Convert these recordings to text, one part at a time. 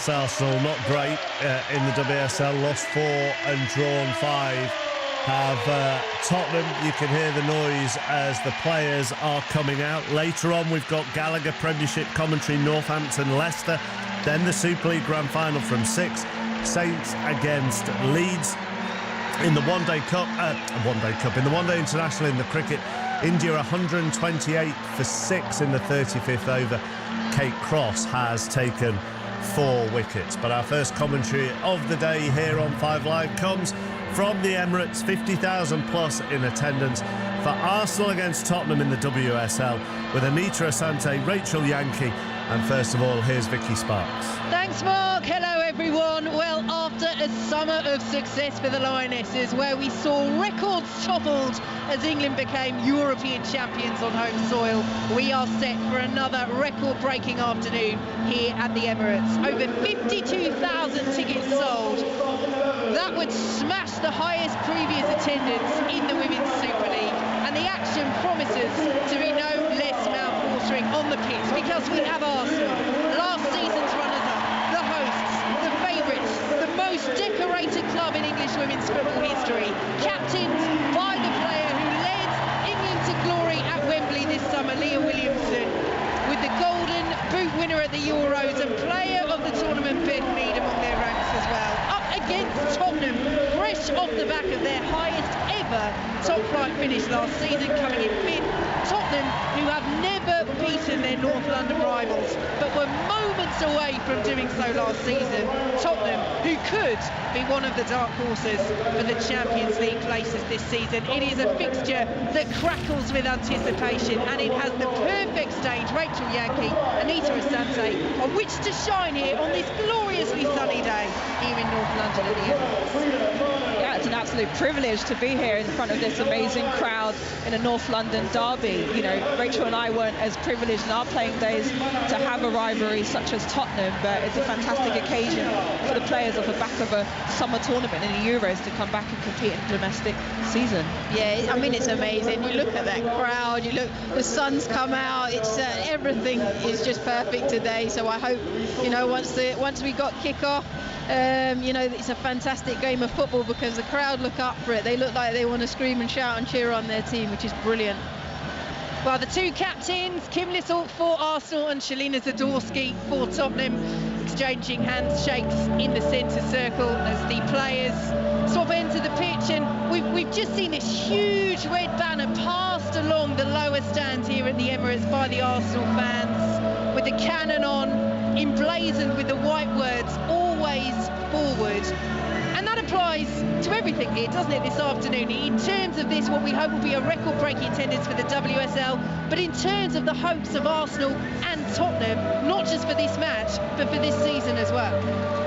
Yes, Arsenal not great in the WSL, lost 4 and drawn 5. Have Tottenham, you can hear the noise as the players are coming out. Later on, we've got Gallagher Premiership commentary, Northampton, Leicester. Then the Super League Grand Final from 6, Saints against Leeds. In the One-Day Cup, in the One-Day International in the cricket, India 128 for 6 in the 35th over. Kate Cross has taken 4 wickets. But our first commentary of the day here on 5 Live comes from the Emirates, 50,000 plus in attendance for Arsenal against Tottenham in the WSL, with Anita Asante, Rachel Yankee, and first of all, here's Vicky Sparks. Thanks, Mark. Hello, everyone. Well, after a summer of success for the Lionesses, where we saw records toppled as England became European champions on home soil, we are set for another record-breaking afternoon here at the Emirates. Over 52,000 tickets sold. That would smash the highest previous attendance in the Women's Super League. And the action promises to be no less mouth-watering on the pitch, because we have Arsenal, last season's runners-up, the hosts, the favourites, the most decorated club in English women's football history, captained by the player who led England to glory at Wembley this summer, Leah Williamson, with the Golden Boot winner at the Euros and player of the tournament, Beth Mead, among their ranks as well. Up against Tottenham, fresh off the back of their highest ever top-flight finish last season, coming in 5th. Tottenham, who have never beaten their North London rivals, but were moments away from doing so last season. Tottenham, who could be one of the dark horses for the Champions League places this season. It is a fixture that crackles with anticipation, and it has the perfect stage, Rachel Yankee, Anita Asante, on which to shine here on this gloriously sunny day here in North London at the Emirates. Yeah, it's an absolute privilege to be here in front of this amazing crowd in a North London derby. You know, Rachel and I weren't as privileged in our playing days to have a rivalry such as Tottenham, but it's a fantastic occasion for the players off the back of a summer tournament in the Euros to come back and compete in the domestic season. Yeah, I mean, it's amazing. You look at that crowd, you look, the sun's come out, it's everything is just perfect today. So I hope, you know, once we got Kickoff, you know, it's a fantastic game of football, because the crowd look up for it. They look like they want to scream and shout and cheer on their team, which is brilliant. Well, the two captains, Kim Little for Arsenal and Shalina Zadorsky for Tottenham, exchanging handshakes in the centre circle as the players swap into the pitch. And we've just seen this huge red banner passed along the lower stands here at the Emirates by the Arsenal fans, with the cannon on, emblazoned with the white words, always forward. And that applies to everything here, doesn't it, this afternoon, in terms of this, what we hope will be a record-breaking attendance for the WSL, but in terms of the hopes of Arsenal and Tottenham, not just for this match, but for this season as well.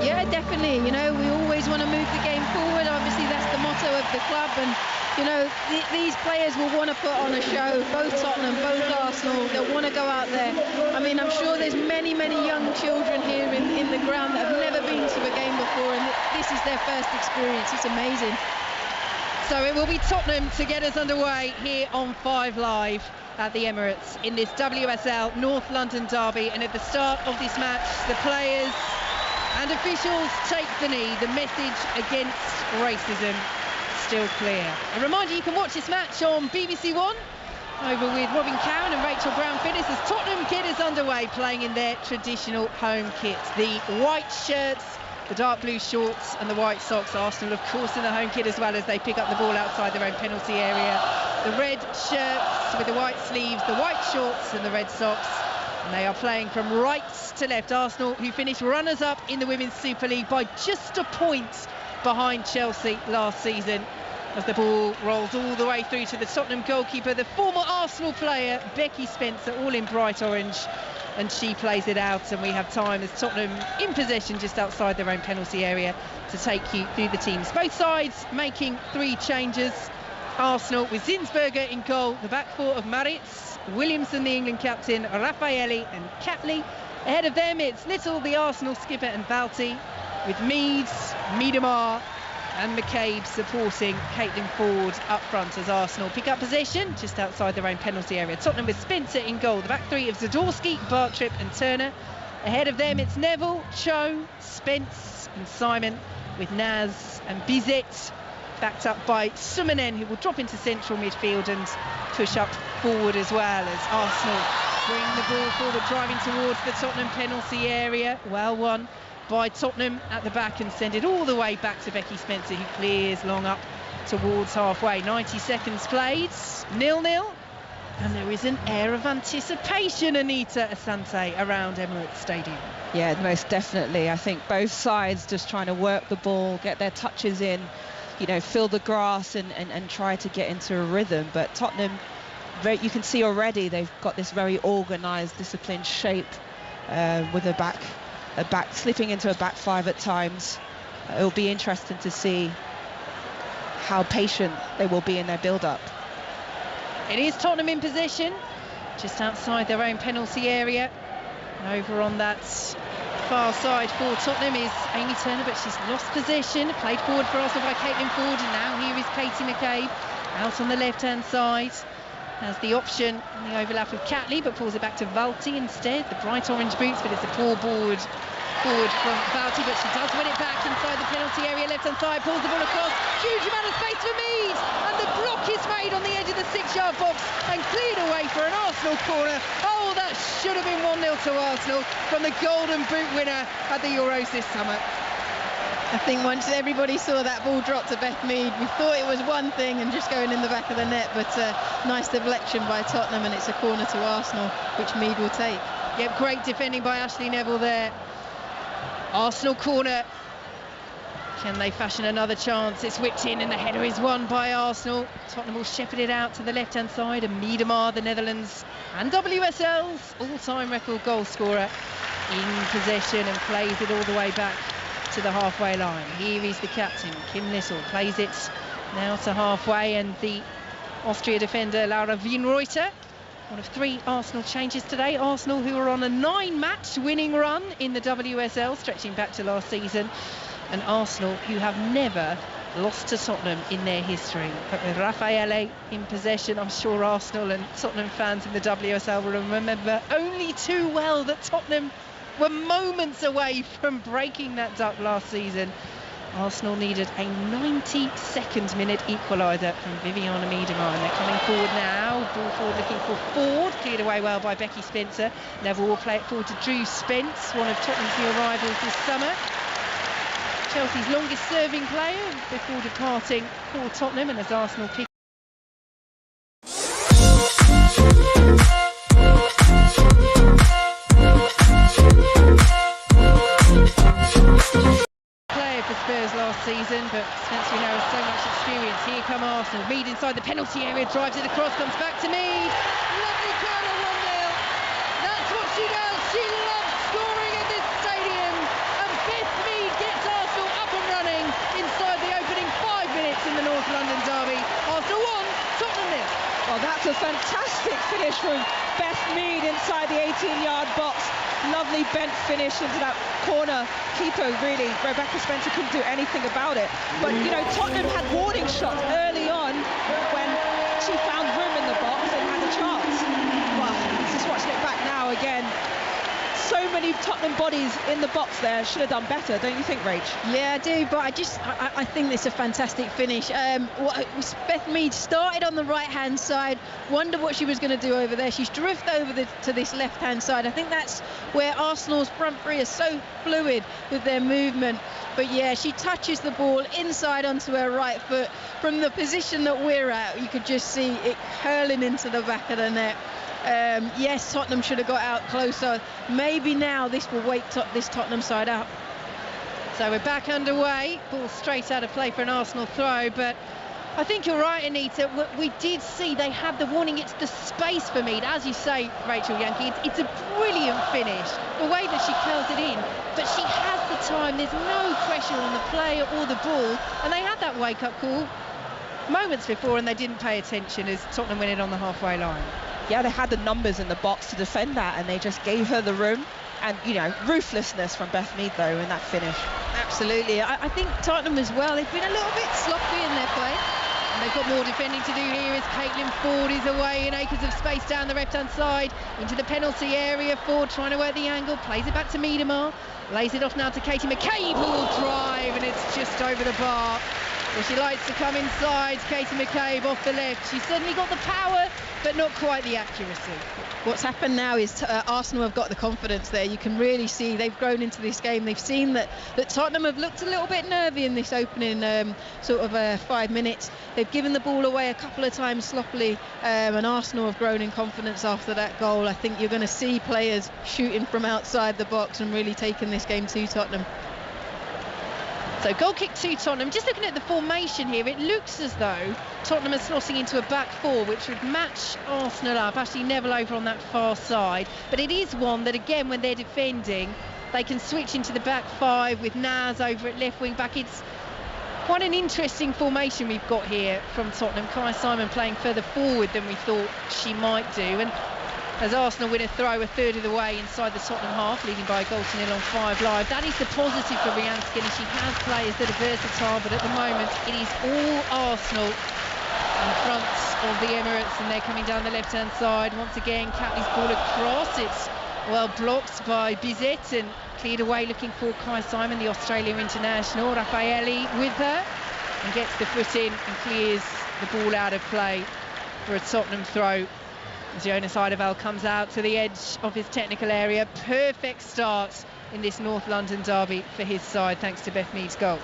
Yeah, definitely. You know, we always want to move the game forward. Obviously, that's the motto of the club, and you know, these players will want to put on a show, both Tottenham, both Arsenal. They'll want to go out there. I mean, I'm sure there's many young children here in the ground that have never been to a game before, and this is their first experience. It's amazing. So it will be Tottenham to get us underway here on 5 Live at the Emirates in this WSL North London derby. And at the start of this match, the players and officials take the knee. The message against racism still clear. A reminder, you can watch this match on BBC One over with Robin Cowan and Rachel Brown-Finnis as Tottenham get us underway, playing in their traditional home kit. The white shirts, the dark blue shorts and the white socks. Arsenal, of course, in the home kit as well, as they pick up the ball outside their own penalty area. The red shirts with the white sleeves, the white shorts and the red socks. And they are playing from right to left. Arsenal, who finished runners-up in the Women's Super League by just a point behind Chelsea last season, as the ball rolls all the way through to the Tottenham goalkeeper, the former Arsenal player Becky Spencer, all in bright orange, and she plays it out. And we have time as Tottenham in possession just outside their own penalty area to take you through the teams. Both sides making 3 changes. Arsenal with Zinsberger in goal, the back four of Maritz, Williamson the England captain, Rafaelle and Catley. Ahead of them it's Little the Arsenal skipper and Balti, with Mead, Miedema and McCabe supporting Caitlin Ford up front as Arsenal pick up possession just outside their own penalty area. Tottenham with Spencer in goal, the back three of Zadorsky, Bartrip and Turner, Ahead of them, it's Neville, Cho, Spence and Simon, with Naz and Bizet backed up by Sumanen, who will drop into central midfield and push up forward as well, as Arsenal bring the ball forward, driving towards the Tottenham penalty area. Well won by Tottenham at the back and send it all the way back to Becky Spencer, who clears long up towards halfway. 90 seconds played, 0-0, and there is an air of anticipation, Anita Asante, around Emirates Stadium. Yeah, most definitely. I think both sides just trying to work the ball, get their touches in, you know, fill the grass and try to get into a rhythm. But Tottenham, you can see already they've got this very organised, disciplined shape with a back slipping into a back five at times. It'll be interesting to see how patient they will be in their build-up. It is Tottenham in possession, just outside their own penalty area. And over on that far side for Tottenham is Amy Turner, but she's lost possession. Played forward for Arsenal by Caitlin Ford, and now here is Katie McCabe out on the left-hand side. Has the option in the overlap with Catley, but pulls it back to Valti instead. The bright orange boots, but it's a poor forward from Valti, but she does win it back inside the penalty area, left-hand side, pulls the ball across. Huge amount of space for Mead, and the block is made on the edge of the 6-yard box and cleared away for an Arsenal corner. Oh, that should have been 1-0 to Arsenal from the golden boot winner at the Euros this summer. I think once everybody saw that ball drop to Beth Mead, we thought it was one thing and just going in the back of the net, but nice deflection by Tottenham, and it's a corner to Arsenal, which Mead will take. Yep, great defending by Ashley Neville there. Arsenal corner. Can they fashion another chance? It's whipped in and the header is won by Arsenal. Tottenham will shepherd it out to the left-hand side, and Miedema, the Netherlands and WSL's all-time record goal scorer, in possession and plays it all the way back to the halfway line. Here is the captain, Kim Little, plays it now to halfway, and the Austria defender Laura Wienreuter. One of 3 Arsenal changes today. Arsenal, who are on a 9-match winning run in the WSL, stretching back to last season, and Arsenal, who have never lost to Tottenham in their history. But with Rafaelle in possession, I'm sure Arsenal and Tottenham fans in the WSL will remember only too well that Tottenham were moments away from breaking that duck last season. Arsenal needed a 92nd minute equaliser from Viviana Miedema, and they're coming forward now. Ball forward looking for Ford, cleared away well by Becky Spencer. Neville will play it forward to Drew Spence, one of Tottenham's new arrivals this summer. Chelsea's longest serving player before departing for Tottenham, and as Arsenal pick for Spurs last season, but Spencer now has so much experience. Here come Arsenal. Mead inside the penalty area, drives it across, comes back to Mead. Lovely corner, 1-0. That's what she does. She loves scoring in this stadium. And Beth Mead gets Arsenal up and running inside the opening 5 minutes in the North London derby. Arsenal 1, Tottenham 0. Well, that's a fantastic finish from Beth Mead inside the 18-yard box. Lovely bent finish into that corner. Keeper, really, Rebecca Spencer couldn't do anything about it. But, you know, Tottenham had warning shots early on when she found room in the box and had a chance. Well, just watching it back now again. So many Tottenham bodies in the box there. Should have done better, don't you think, Rach? Yeah, I do, but I think it's a fantastic finish. Beth Mead started on the right-hand side, wondered what she was going to do over there. She's drifted over to this left-hand side. I think that's where Arsenal's front three are so fluid with their movement. But yeah, she touches the ball inside onto her right foot. From the position that we're at, you could just see it hurling into the back of the net. Yes, Tottenham should have got out closer. Maybe now this will wake this Tottenham side up. So we're back underway. Ball straight out of play for an Arsenal throw, but I think you're right, Anita. We did see they had the warning. It's the space for Mead, as you say, Rachel Yankee. It's a brilliant finish, the way that she curls it in, but she has the time. There's no pressure on the player or the ball, and they had that wake-up call moments before, and they didn't pay attention as Tottenham went in on the halfway line. Yeah, they had the numbers in the box to defend that, and they just gave her the room. And, you know, ruthlessness from Beth Mead, though, in that finish. Absolutely. I think Tottenham as well, they've been a little bit sloppy in their play. And they've got more defending to do here as Caitlin Ford is away in acres of space down the left-hand side into the penalty area. Ford trying to work the angle, plays it back to Miedema, lays it off now to Katie McCabe, who will drive, and it's just over the bar. Well, she likes to come inside, Katie McCabe off the left. She's certainly got the power, but not quite the accuracy. What's happened now is Arsenal have got the confidence there. You can really see they've grown into this game. They've seen that Tottenham have looked a little bit nervy in this opening 5 minutes. They've given the ball away a couple of times sloppily, and Arsenal have grown in confidence after that goal. I think you're going to see players shooting from outside the box and really taking this game to Tottenham. So goal kick to Tottenham. Just looking at the formation here, it looks as though Tottenham are slotting into a back four, which would match Arsenal up. Ashley Neville over on that far side. But it is one that, again, when they're defending, they can switch into the back five with Naz over at left wing back. It's quite an interesting formation we've got here from Tottenham. Kai Simon playing further forward than we thought she might do. And as Arsenal win a throw a third of the way inside the Tottenham half, leading by a goal to nil on 5 Live. That is the positive for Rianne Skinner. She has players that are versatile, but at the moment it is all Arsenal in front of the Emirates, and they're coming down the left-hand side. Once again, Catley's ball across. It's well blocked by Bizet and cleared away looking for Kai Simon, the Australia international. Rafaelle with her and gets the foot in and clears the ball out of play for a Tottenham throw. Jonas Eidevall comes out to the edge of his technical area. Perfect start in this North London derby for his side, thanks to Beth Mead's goal.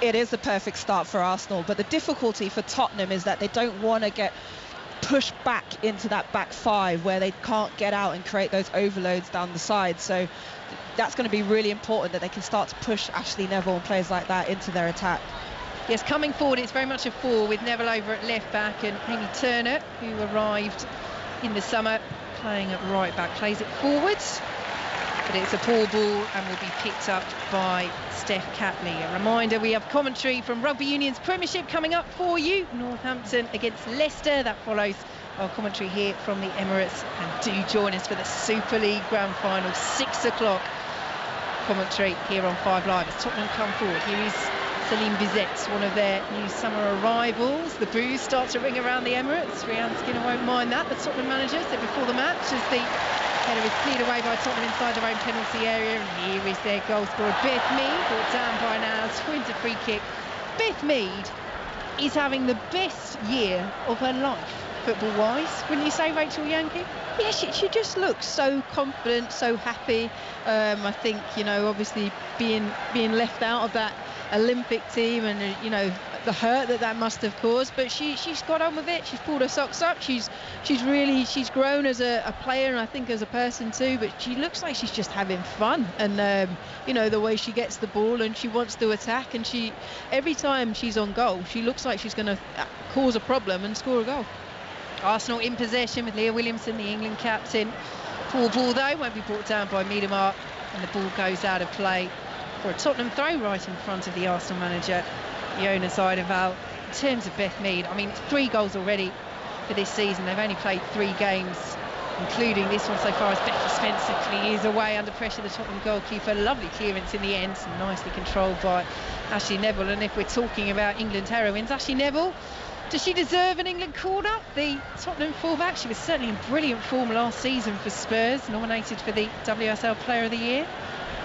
It is the perfect start for Arsenal, but the difficulty for Tottenham is that they don't want to get pushed back into that back five where they can't get out and create those overloads down the side. So that's going to be really important, that they can start to push Ashley Neville and players like that into their attack. Yes, coming forward, it's very much a 4 with Neville over at left back and Amy Turner, who arrived in the summer playing at right back, plays it forwards, but it's a poor ball and will be picked up by Steph Catley. A reminder, we have commentary from Rugby Union's Premiership coming up for you. Northampton against Leicester. That follows our commentary here from the Emirates, and do join us for the Super League Grand Final, 6 o'clock commentary here on 5 Live as Tottenham come forward. Here is Celine Bizet, one of their new summer arrivals. The boos start to ring around the Emirates. Rianne Skinner won't mind that. The Tottenham manager said before the match as the header is cleared away by Tottenham inside their own penalty area. And here is their goal scorer, Beth Mead, brought down by Naz, wins a free kick. Beth Mead is having the best year of her life, football-wise. Wouldn't you say, Rachel Yankee? Yeah, she just looks so confident, so happy. I think, obviously being left out of that Olympic team and the hurt that must have caused, but she's got on with it. She's pulled her socks up. She's grown as a player, and I think as a person too, but she looks like she's just having fun, and the way she gets the ball and she wants to attack, and every time she's on goal she looks like she's going to cause a problem and score a goal. Arsenal in possession with Leah Williamson, the England captain. Poor ball though, won't be brought down by Miedema, and the ball goes out of play for a Tottenham throw right in front of the Arsenal manager, Jonas Eidevall. In terms of Beth Mead, I mean, it's 3 goals already for this season. They've only played 3 games, including this one so far, as Becky Spencer clears away under pressure, the Tottenham goalkeeper. Lovely clearance in the end, nicely controlled by Ashley Neville. And if we're talking about England heroines, Ashley Neville, does she deserve an England call-up? The Tottenham fullback, she was certainly in brilliant form last season for Spurs, nominated for the WSL Player of the Year.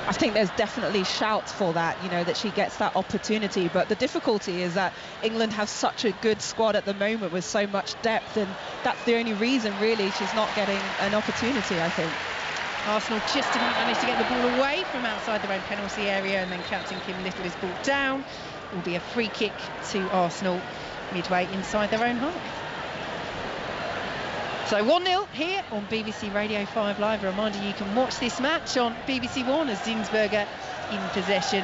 I think there's definitely shouts for that, that she gets that opportunity. But the difficulty is that England have such a good squad at the moment with so much depth, and that's the only reason really she's not getting an opportunity, I think. Arsenal just about managed to get the ball away from outside their own penalty area, and then captain Kim Little is brought down. It will be a free kick to Arsenal midway inside their own half. So 1-0 here on BBC Radio 5 Live. A reminder, you can watch this match on BBC One as Zinsberger in possession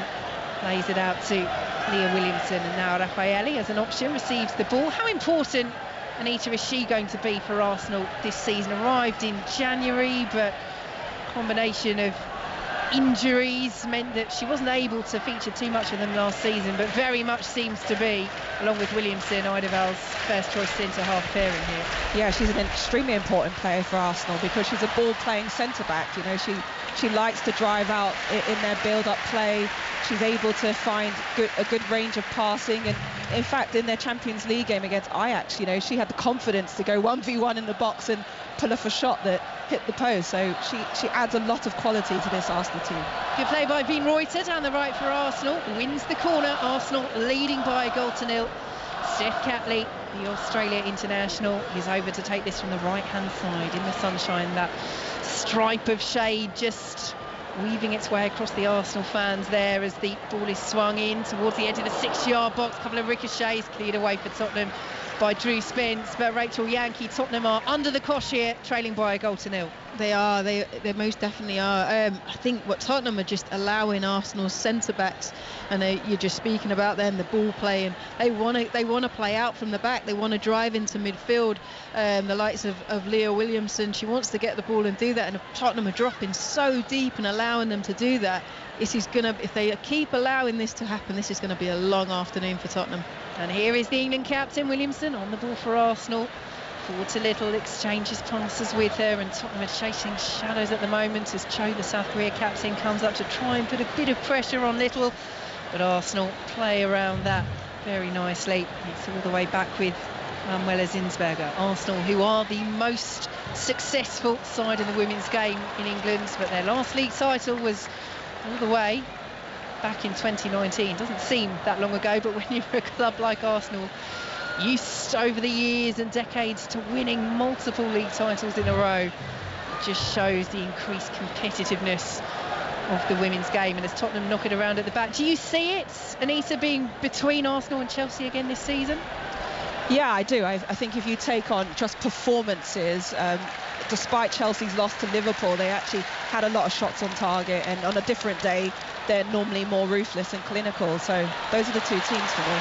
lays it out to Leah Williamson, and now Rafaelle as an option receives the ball. How important, Anita, is she going to be for Arsenal this season? Arrived in January, but a combination of injuries meant that she wasn't able to feature too much of them last season, but very much seems to be, along with Williamson, Eidevall's first choice centre-half pairing here. Yeah, she's an extremely important player for Arsenal because she's a ball-playing centre-back. She likes to drive out in their build-up play. She's able to find a good range of passing, and in fact, in their Champions League game against Ajax, you know, she had the confidence to go 1v1 in the box and pull off a shot that hit the post. So she adds a lot of quality to this Arsenal team. Good play by Beth Mead down the right for Arsenal. Wins the corner. Arsenal leading by a goal to nil. Steph Catley, the Australia international, is over to take this from the right-hand side in the sunshine. That stripe of shade just weaving its way across the Arsenal fans there as the ball is swung in towards the edge of the 6-yard box. A couple of ricochets cleared away for Tottenham by Drew Spence, but Rachel Yankee, Tottenham are under the cosh here, trailing by a goal to nil. They are. They most definitely are. I think what Tottenham are just allowing Arsenal's centre backs, and you're just speaking about them, the ball play, and they want to play out from the back. They want to drive into midfield. The likes of Leah Williamson, she wants to get the ball and do that. And if Tottenham are dropping so deep and allowing them to do that, if they keep allowing this to happen, this is going to be a long afternoon for Tottenham. And here is the England captain Williamson on the ball for Arsenal. Forward to Little, exchanges passes with her, and Tottenham are chasing shadows at the moment as Cho, the South Korea captain, comes up to try and put a bit of pressure on Little, but Arsenal play around that very nicely. It's all the way back with Manuela Zinsberger. Arsenal, who are the most successful side in the women's game in England, but their last league title was all the way back in 2019. Doesn't seem that long ago, but when you're a club like Arsenal, used over the years and decades to winning multiple league titles in a row, it just shows the increased competitiveness of the women's game. And as Tottenham knock it around at the back, do you see it, Anita, being between Arsenal and Chelsea again this season? Yeah, I do. I think if you take on just performances, despite Chelsea's loss to Liverpool, they actually had a lot of shots on target, and on a different day they're normally more ruthless and clinical. So those are the two teams for me.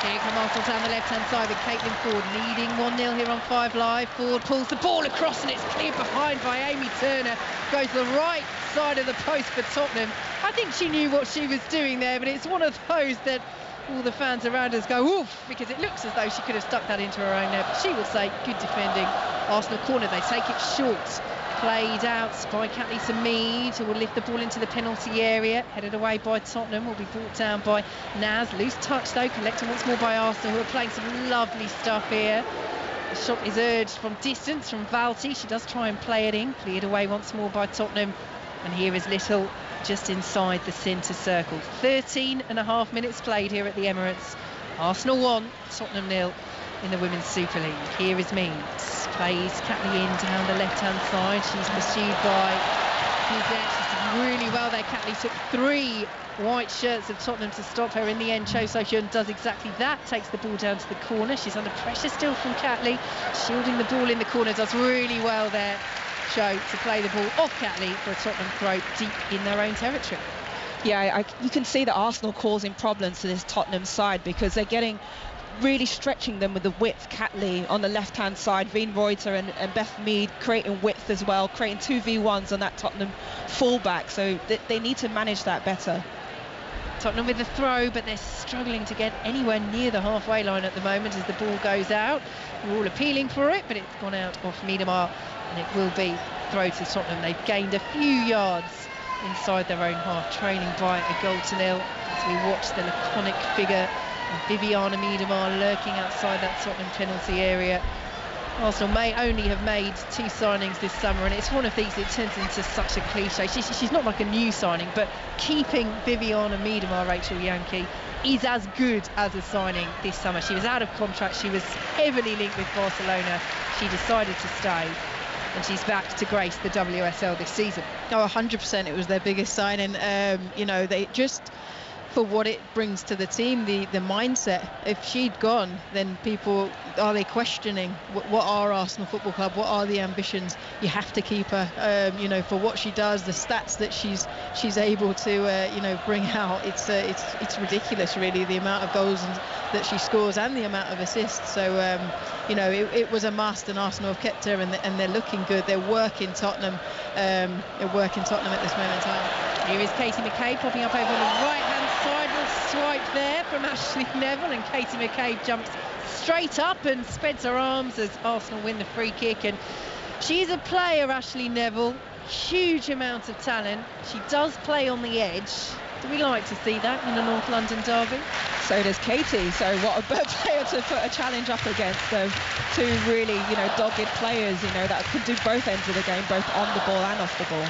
Here come Arsenal down the left-hand side with Caitlin Ford leading 1-0 here on 5 Live. Ford pulls the ball across and it's cleared behind by Amy Turner. Goes to the right side of the post for Tottenham. I think she knew what she was doing there, but it's one of those that all the fans around us go oof, because it looks as though she could have stuck that into her own net. But she will say good defending. Arsenal corner, they take it short. Played out by Beth Mead, who will lift the ball into the penalty area. Headed away by Tottenham, will be brought down by Naz. Loose touch though, collected once more by Arsenal, who are playing some lovely stuff here. The shot is urged from distance from Valti. She does try and play it in. Cleared away once more by Tottenham. And here is Little just inside the centre circle. 13.5 minutes played here at the Emirates. Arsenal 1, Tottenham 0 in the Women's Super League. Here is Mead. Plays Catley in down the left-hand side. She's pursued by Bizet. She's done really well there. Catley took 3 white shirts of Tottenham to stop her. In the end, Cho So-hyun does exactly that. Takes the ball down to the corner. She's under pressure still from Catley. Shielding the ball in the corner. Does really well there, Cho, to play the ball off Catley for a Tottenham throw deep in their own territory. Yeah, you can see that Arsenal causing problems to this Tottenham side, because they're really stretching them with the width. Catley on the left-hand side, Veen Reuter and Beth Mead creating width as well, creating 2v1s on that Tottenham fullback. So they need to manage that better. Tottenham with the throw, but they're struggling to get anywhere near the halfway line at the moment as the ball goes out. We're all appealing for it, but it's gone out off Miedema, and it will be throw to Tottenham. They've gained a few yards inside their own half, trailing by a goal to nil as we watch the laconic figure of Viviana Miedema lurking outside that Tottenham penalty area. Arsenal may only have made 2 signings this summer, and it's one of these that turns into such a cliche. She's not like a new signing, but keeping Viviana Miedema, Rachel Yankee, is as good as a signing this summer. She was out of contract, she was heavily linked with Barcelona, she decided to stay, and she's back to grace the WSL this season. Oh, 100%, it was their biggest signing. You know, they just, for what it brings to the team, the mindset. If she'd gone, then people, are they questioning what are Arsenal Football Club, what are the ambitions? You have to keep her, you know, for what she does, the stats that she's able to you know, bring out. It's ridiculous really, the amount of goals that she scores and the amount of assists. So you know, it was a must, and Arsenal have kept her, and they're looking good. They're working Tottenham. They're working Tottenham at this moment in time. Here is Katie McCabe popping up over on the right-hand side. Little swipe there from Ashley Neville, and Katie McCabe jumps straight up and spreads her arms as Arsenal win the free kick. And she's a player, Ashley Neville, huge amount of talent. She does play on the edge, We like to see that in a North London derby. So does Katie. So what a better player to put a challenge up against. So two really, dogged players, that could do both ends of the game, both on the ball and off the ball.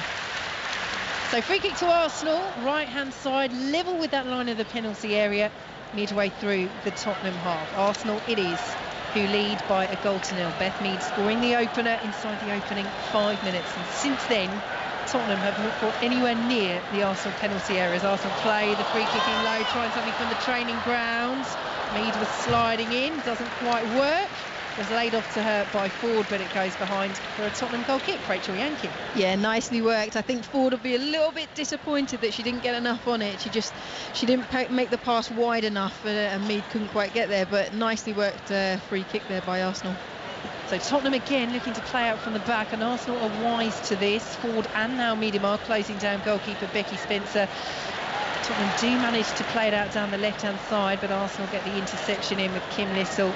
So free kick to Arsenal, right-hand side, level with that line of the penalty area, midway through the Tottenham half. Arsenal it is, who lead by a goal to nil. Beth Mead scoring the opener inside the opening 5 minutes. And since then, Tottenham have not got anywhere near the Arsenal penalty area as Arsenal play the free kick in low, trying something from the training grounds. Mead was sliding in, doesn't quite work. Was laid off to her by Ford, but it goes behind for a Tottenham goal kick. Rachel Yankee. Yeah, nicely worked. I think Ford will be a little bit disappointed that she didn't get enough on it. She didn't make the pass wide enough, and Mead couldn't quite get there. But nicely worked free kick there by Arsenal. So Tottenham again looking to play out from the back, and Arsenal are wise to this. Ford and now Miedema closing down goalkeeper Becky Spencer. Tottenham do manage to play it out down the left-hand side, but Arsenal get the interception in with Kim Little.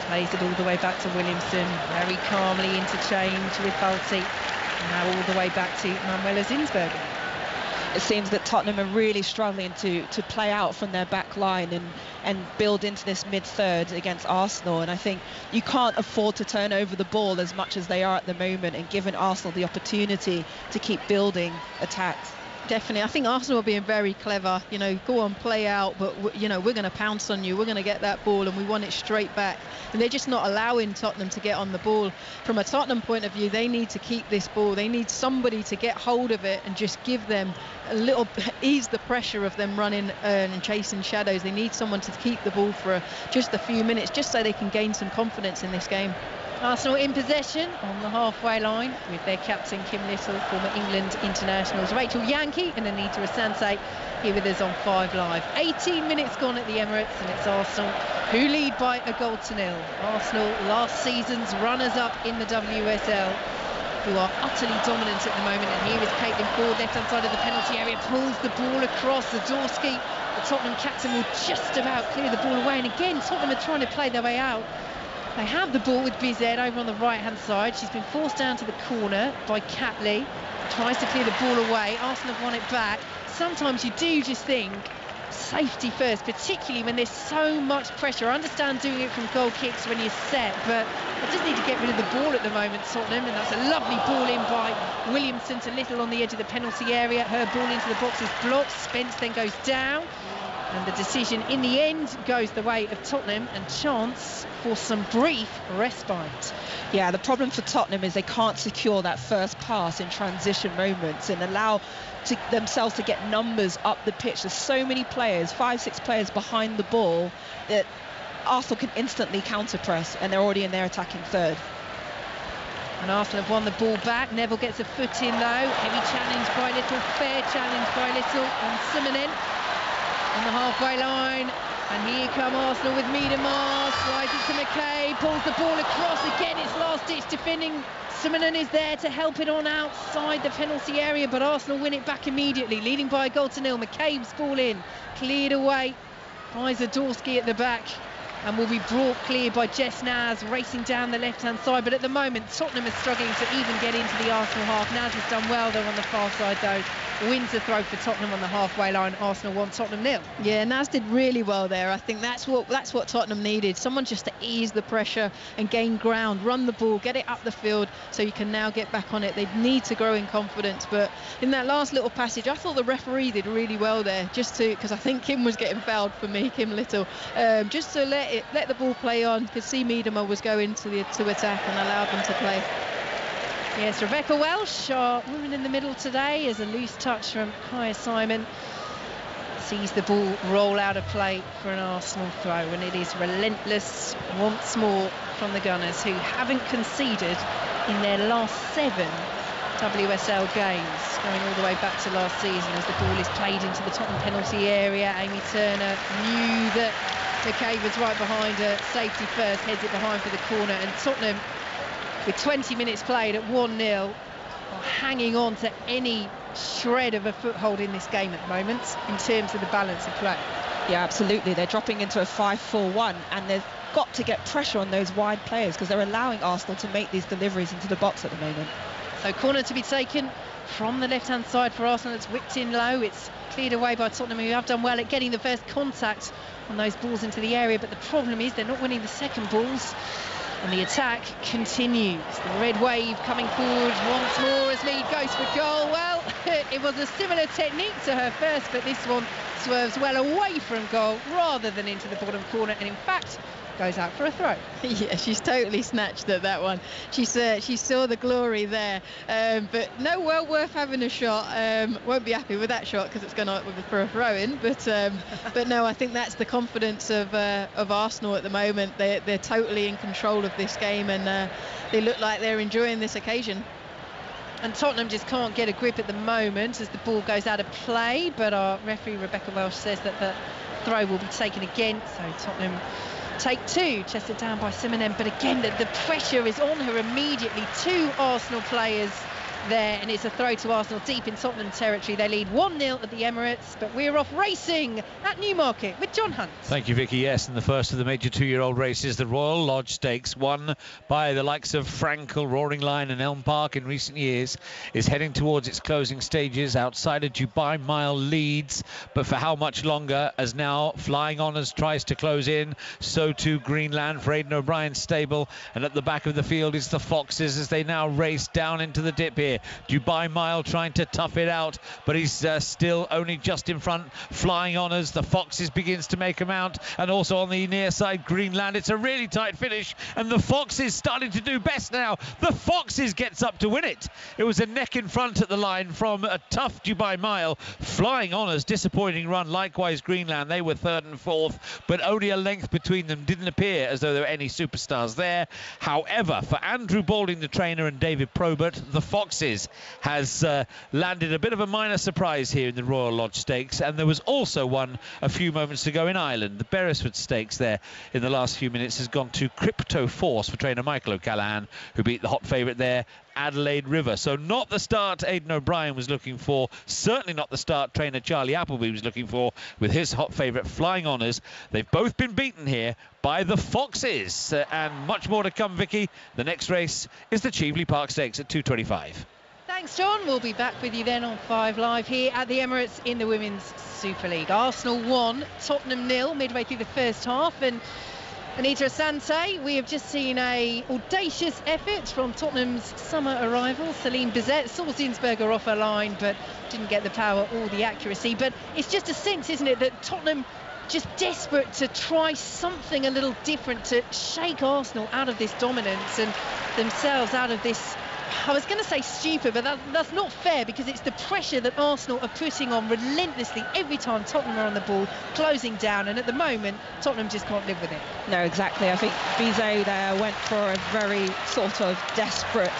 Plays it all the way back to Williamson, very calmly interchange with Balti. Now all the way back to Manuela Zinsberger. It seems that Tottenham are really struggling to play out from their back line and build into this mid-third against Arsenal, and I think you can't afford to turn over the ball as much as they are at the moment and giving Arsenal the opportunity to keep building attacks. Definitely. I think Arsenal are being very clever. Go on, play out, but we're going to pounce on you. We're going to get that ball and we want it straight back. And they're just not allowing Tottenham to get on the ball. From a Tottenham point of view, they need to keep this ball. They need somebody to get hold of it and just give them a little, ease the pressure of them running and chasing shadows. They need someone to keep the ball for just a few minutes, just so they can gain some confidence in this game. Arsenal in possession on the halfway line with their captain Kim Little, former England internationals Rachel Yankee and Anita Asante here with us on 5 Live. 18 minutes gone at the Emirates, and it's Arsenal who lead by a goal to nil. Arsenal, last season's runners-up in the WSL, who are utterly dominant at the moment. And here is Caitlin Ford, left-hand side of the penalty area, pulls the ball across. Zadorsky, the Tottenham captain, will just about clear the ball away. And again, Tottenham are trying to play their way out. They have the ball with Bizet over on the right-hand side. She's been forced down to the corner by Catley. Tries to clear the ball away. Arsenal have won it back. Sometimes you do just think safety first, particularly when there's so much pressure. I understand doing it from goal kicks when you're set, but I just need to get rid of the ball at the moment, Tottenham. And that's a lovely ball in by Williamson to Little on the edge of the penalty area. Her ball into the box is blocked. Spence then goes down. And the decision in the end goes the way of Tottenham, and chance for some brief respite. Yeah, the problem for Tottenham is they can't secure that first pass in transition moments and allow themselves to get numbers up the pitch. There's so many players, 5-6 players behind the ball, that Arsenal can instantly counter-press, and they're already in their attacking third. And Arsenal have won the ball back. Neville gets a foot in though. Heavy challenge by Little, fair challenge by Little on Simonen on the halfway line. And here come Arsenal with Miedema, slides it to McKay, pulls the ball across. Again, it's last-ditch defending. Simonen is there to help it on outside the penalty area, but Arsenal win it back immediately, leading by a goal to nil. McCabe's ball in, cleared away by Zadorsky at the back, and will be brought clear by Jess Naz racing down the left-hand side. But at the moment, Tottenham is struggling to even get into the Arsenal half. Naz has done well though on the far side though. Wins the throw for Tottenham on the halfway line. Arsenal 1, Tottenham 0. Yeah, Naz did really well there. I think that's what Tottenham needed. Someone just to ease the pressure and gain ground, run the ball, get it up the field, so you can now get back on it. They need to grow in confidence. But in that last little passage, I thought the referee did really well there, because I think Kim was getting fouled for me, Kim Little, just to let the ball play on. Could see Miedema was going to attack and allowed them to play. Yes, Rebecca Welsh, our woman in the middle today, as a loose touch from Kaya Simon sees the ball roll out of play for an Arsenal throw, and it is relentless once more from the Gunners, who haven't conceded in their last 7 WSL games, going all the way back to last season. As the ball is played into the Tottenham penalty area, Amy Turner knew that McCabe was right behind her, safety first, heads it behind for the corner, and Tottenham, with 20 minutes played at 1-0, are hanging on to any shred of a foothold in this game at the moment in terms of the balance of play. Yeah, absolutely. They're dropping into a 5-4-1, and they've got to get pressure on those wide players because they're allowing Arsenal to make these deliveries into the box at the moment. So corner to be taken from the left-hand side for Arsenal. It's whipped in low. It's cleared away by Tottenham, who have done well at getting the first contact on those balls into the area. But the problem is they're not winning the second balls. And the attack continues. The red wave coming forward once more as Mead goes for goal. Well, it was a similar technique to her first, but this one swerves well away from goal rather than into the bottom corner, and in fact goes out for a throw. Yeah, she's totally snatched at that one. She saw the glory there, but no, well worth having a shot. Won't be happy with that shot because it's gone out for a throw-in. But no, I think that's the confidence of Arsenal at the moment. They're totally in control of this game, and they look like they're enjoying this occasion. And Tottenham just can't get a grip at the moment as the ball goes out of play. But our referee Rebecca Welsh says that the throw will be taken again. So Tottenham take two, chested down by Simonen, but again the pressure is on her immediately. Two Arsenal players there, and it's a throw to Arsenal deep in Tottenham territory. They lead 1-0 at the Emirates, but we're off racing at Newmarket with John Hunt. Thank you, Vicky. Yes, in the first of the major two-year-old races, the Royal Lodge Stakes, won by the likes of Frankel, Roaring Lion and Elm Park in recent years, is heading towards its closing stages. Outside of Dubai Mile leads, but for how much longer, as now Flying Honours tries to close in, so too Greenland for Aidan O'Brien's stable, and at the back of the field is the Foxes as they now race down into the dip here. Dubai Mile trying to tough it out, but he's still only just in front. Flying Honours, the Foxes begins to make a mount, and also on the near side Greenland. It's a really tight finish, and the Foxes starting to do best now. The Foxes gets up to win it. It was a neck in front at the line from a tough Dubai Mile. Flying Honours, disappointing run. Likewise Greenland, they were third and fourth, but only a length between them. Didn't appear as though there were any superstars there. However, for Andrew Balding, the trainer, and David Probert, the Foxes has landed a bit of a minor surprise here in the Royal Lodge Stakes, and there was also one a few moments ago in Ireland. The Beresford Stakes there in the last few minutes has gone to Crypto Force for trainer Michael O'Callaghan, who beat the hot favourite there, Adelaide River. So not the start Aidan O'Brien was looking for, certainly not the start trainer Charlie Appleby was looking for with his hot favourite Flying Honours. They've both been beaten here by the Foxes, and much more to come, Vicky. The next race is the Cheveley Park Stakes at 2:25. Thanks, John. We'll be back with you then on 5 Live here at the Emirates in the Women's Super League. Arsenal 1, Tottenham 0 midway through the first half, and Anita Asante, we have just seen a audacious effort from Tottenham's summer arrival, Celine Bizet. Saw Zinsberger off her line, but didn't get the power or the accuracy. But it's just a sense, isn't it, that Tottenham just desperate to try something a little different to shake Arsenal out of this dominance and themselves out of this, I was going to say stupid, but that's not fair, because it's the pressure that Arsenal are putting on relentlessly every time Tottenham are on the ball, closing down, and at the moment Tottenham just can't live with it. No, exactly. I think Bizet there went for a very sort of desperate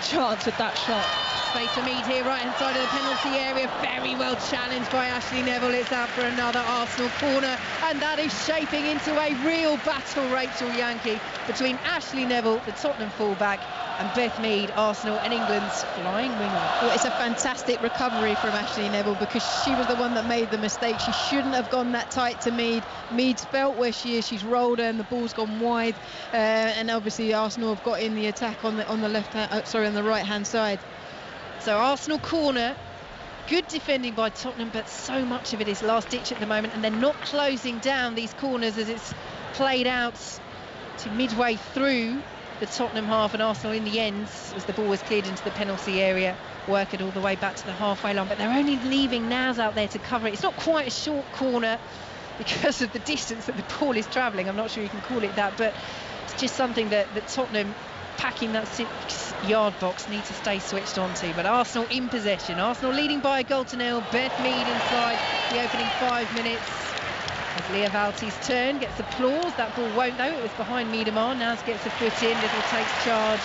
chance with that shot. Space for Mead here, right hand side of the penalty area, very well challenged by Ashley Neville. It's out for another Arsenal corner, and that is shaping into a real battle, Rachel Yankee, between Ashley Neville, the Tottenham fullback, and Beth Mead, Arsenal and England's flying winger. Well, it's a fantastic recovery from Ashley Neville, because she was the one that made the mistake. She shouldn't have gone that tight to Mead. Mead's felt where she is, she's rolled her and the ball's gone wide, and obviously Arsenal have got in the attack on the left hand, on the right hand side. So Arsenal corner, good defending by Tottenham, but so much of it is last ditch at the moment, and they're not closing down these corners as it's played out to midway through the Tottenham half, and Arsenal in the end, as the ball was cleared into the penalty area, work it all the way back to the halfway line, but they're only leaving Naz out there to cover it. It's not quite a short corner because of the distance that the ball is travelling. I'm not sure you can call it that, but it's just something that Tottenham, packing that 6-yard box, need to stay switched on to. But Arsenal in possession, Arsenal leading by a goal to nil. Beth Mead inside the opening 5 minutes. As Leah Valti's turn gets applause. That ball won't though, it was behind Miedema. Naz gets a foot in, Little takes charge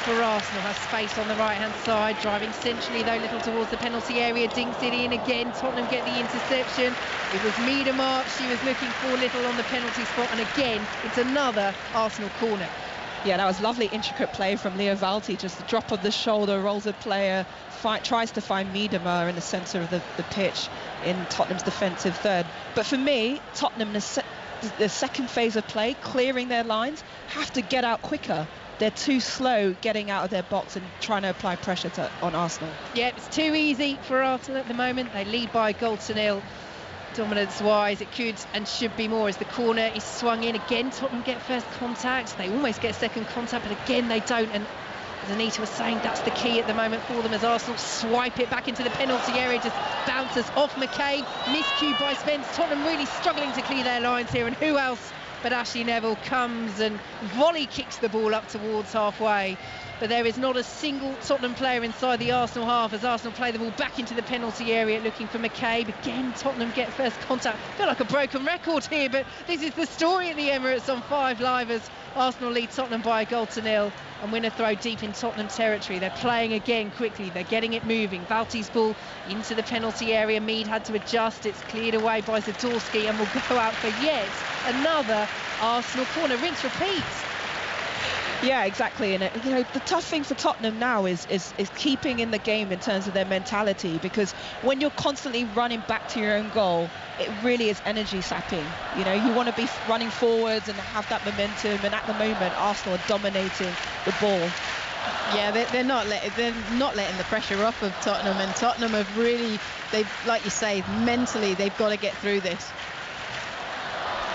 for Arsenal, has space on the right hand side, driving centrally though Little towards the penalty area, dinks it in again. Tottenham get the interception. It was Miedema, she was looking for Little on the penalty spot, and again it's another Arsenal corner. Yeah, that was lovely intricate play from Leah Valti, just the drop of the shoulder, rolls a player, tries to find Miedema in the centre of the pitch in Tottenham's defensive third. But for me, Tottenham, the second phase of play, clearing their lines, have to get out quicker. they're too slow getting out of their box and trying to apply pressure on Arsenal. Yeah, it's too easy for Arsenal at the moment. They lead by a goal to nil. Dominance-wise, it could and should be more as the corner is swung in. Again, Tottenham get first contact. They almost get second contact, but again, they don't. And as Anita was saying, that's the key at the moment for them as Arsenal swipe it back into the penalty area. Just bounces off McKay. Miscue by Spence. Tottenham really struggling to clear their lines here. And who else but Ashley Neville comes and volley kicks the ball up towards halfway. But there is not a single Tottenham player inside the Arsenal half as Arsenal play the ball back into the penalty area looking for McCabe. Again, Tottenham get first contact. I feel like a broken record here, but this is the story at the Emirates on 5 Live as Arsenal lead Tottenham by a goal to nil and win a throw deep in Tottenham territory. They're playing again quickly. They're getting it moving. Valti's ball into the penalty area. Mead had to adjust. It's cleared away by Zadorsky and will go out for yet another Arsenal corner. Rinse, repeat. Yeah, exactly. And the tough thing for Tottenham now is keeping in the game in terms of their mentality, because when you're constantly running back to your own goal, it really is energy sapping. You want to be running forwards and have that momentum, and at the moment Arsenal are dominating the ball. Yeah, they're not letting the pressure off of Tottenham, and Tottenham have really, like you say, mentally they've got to get through this.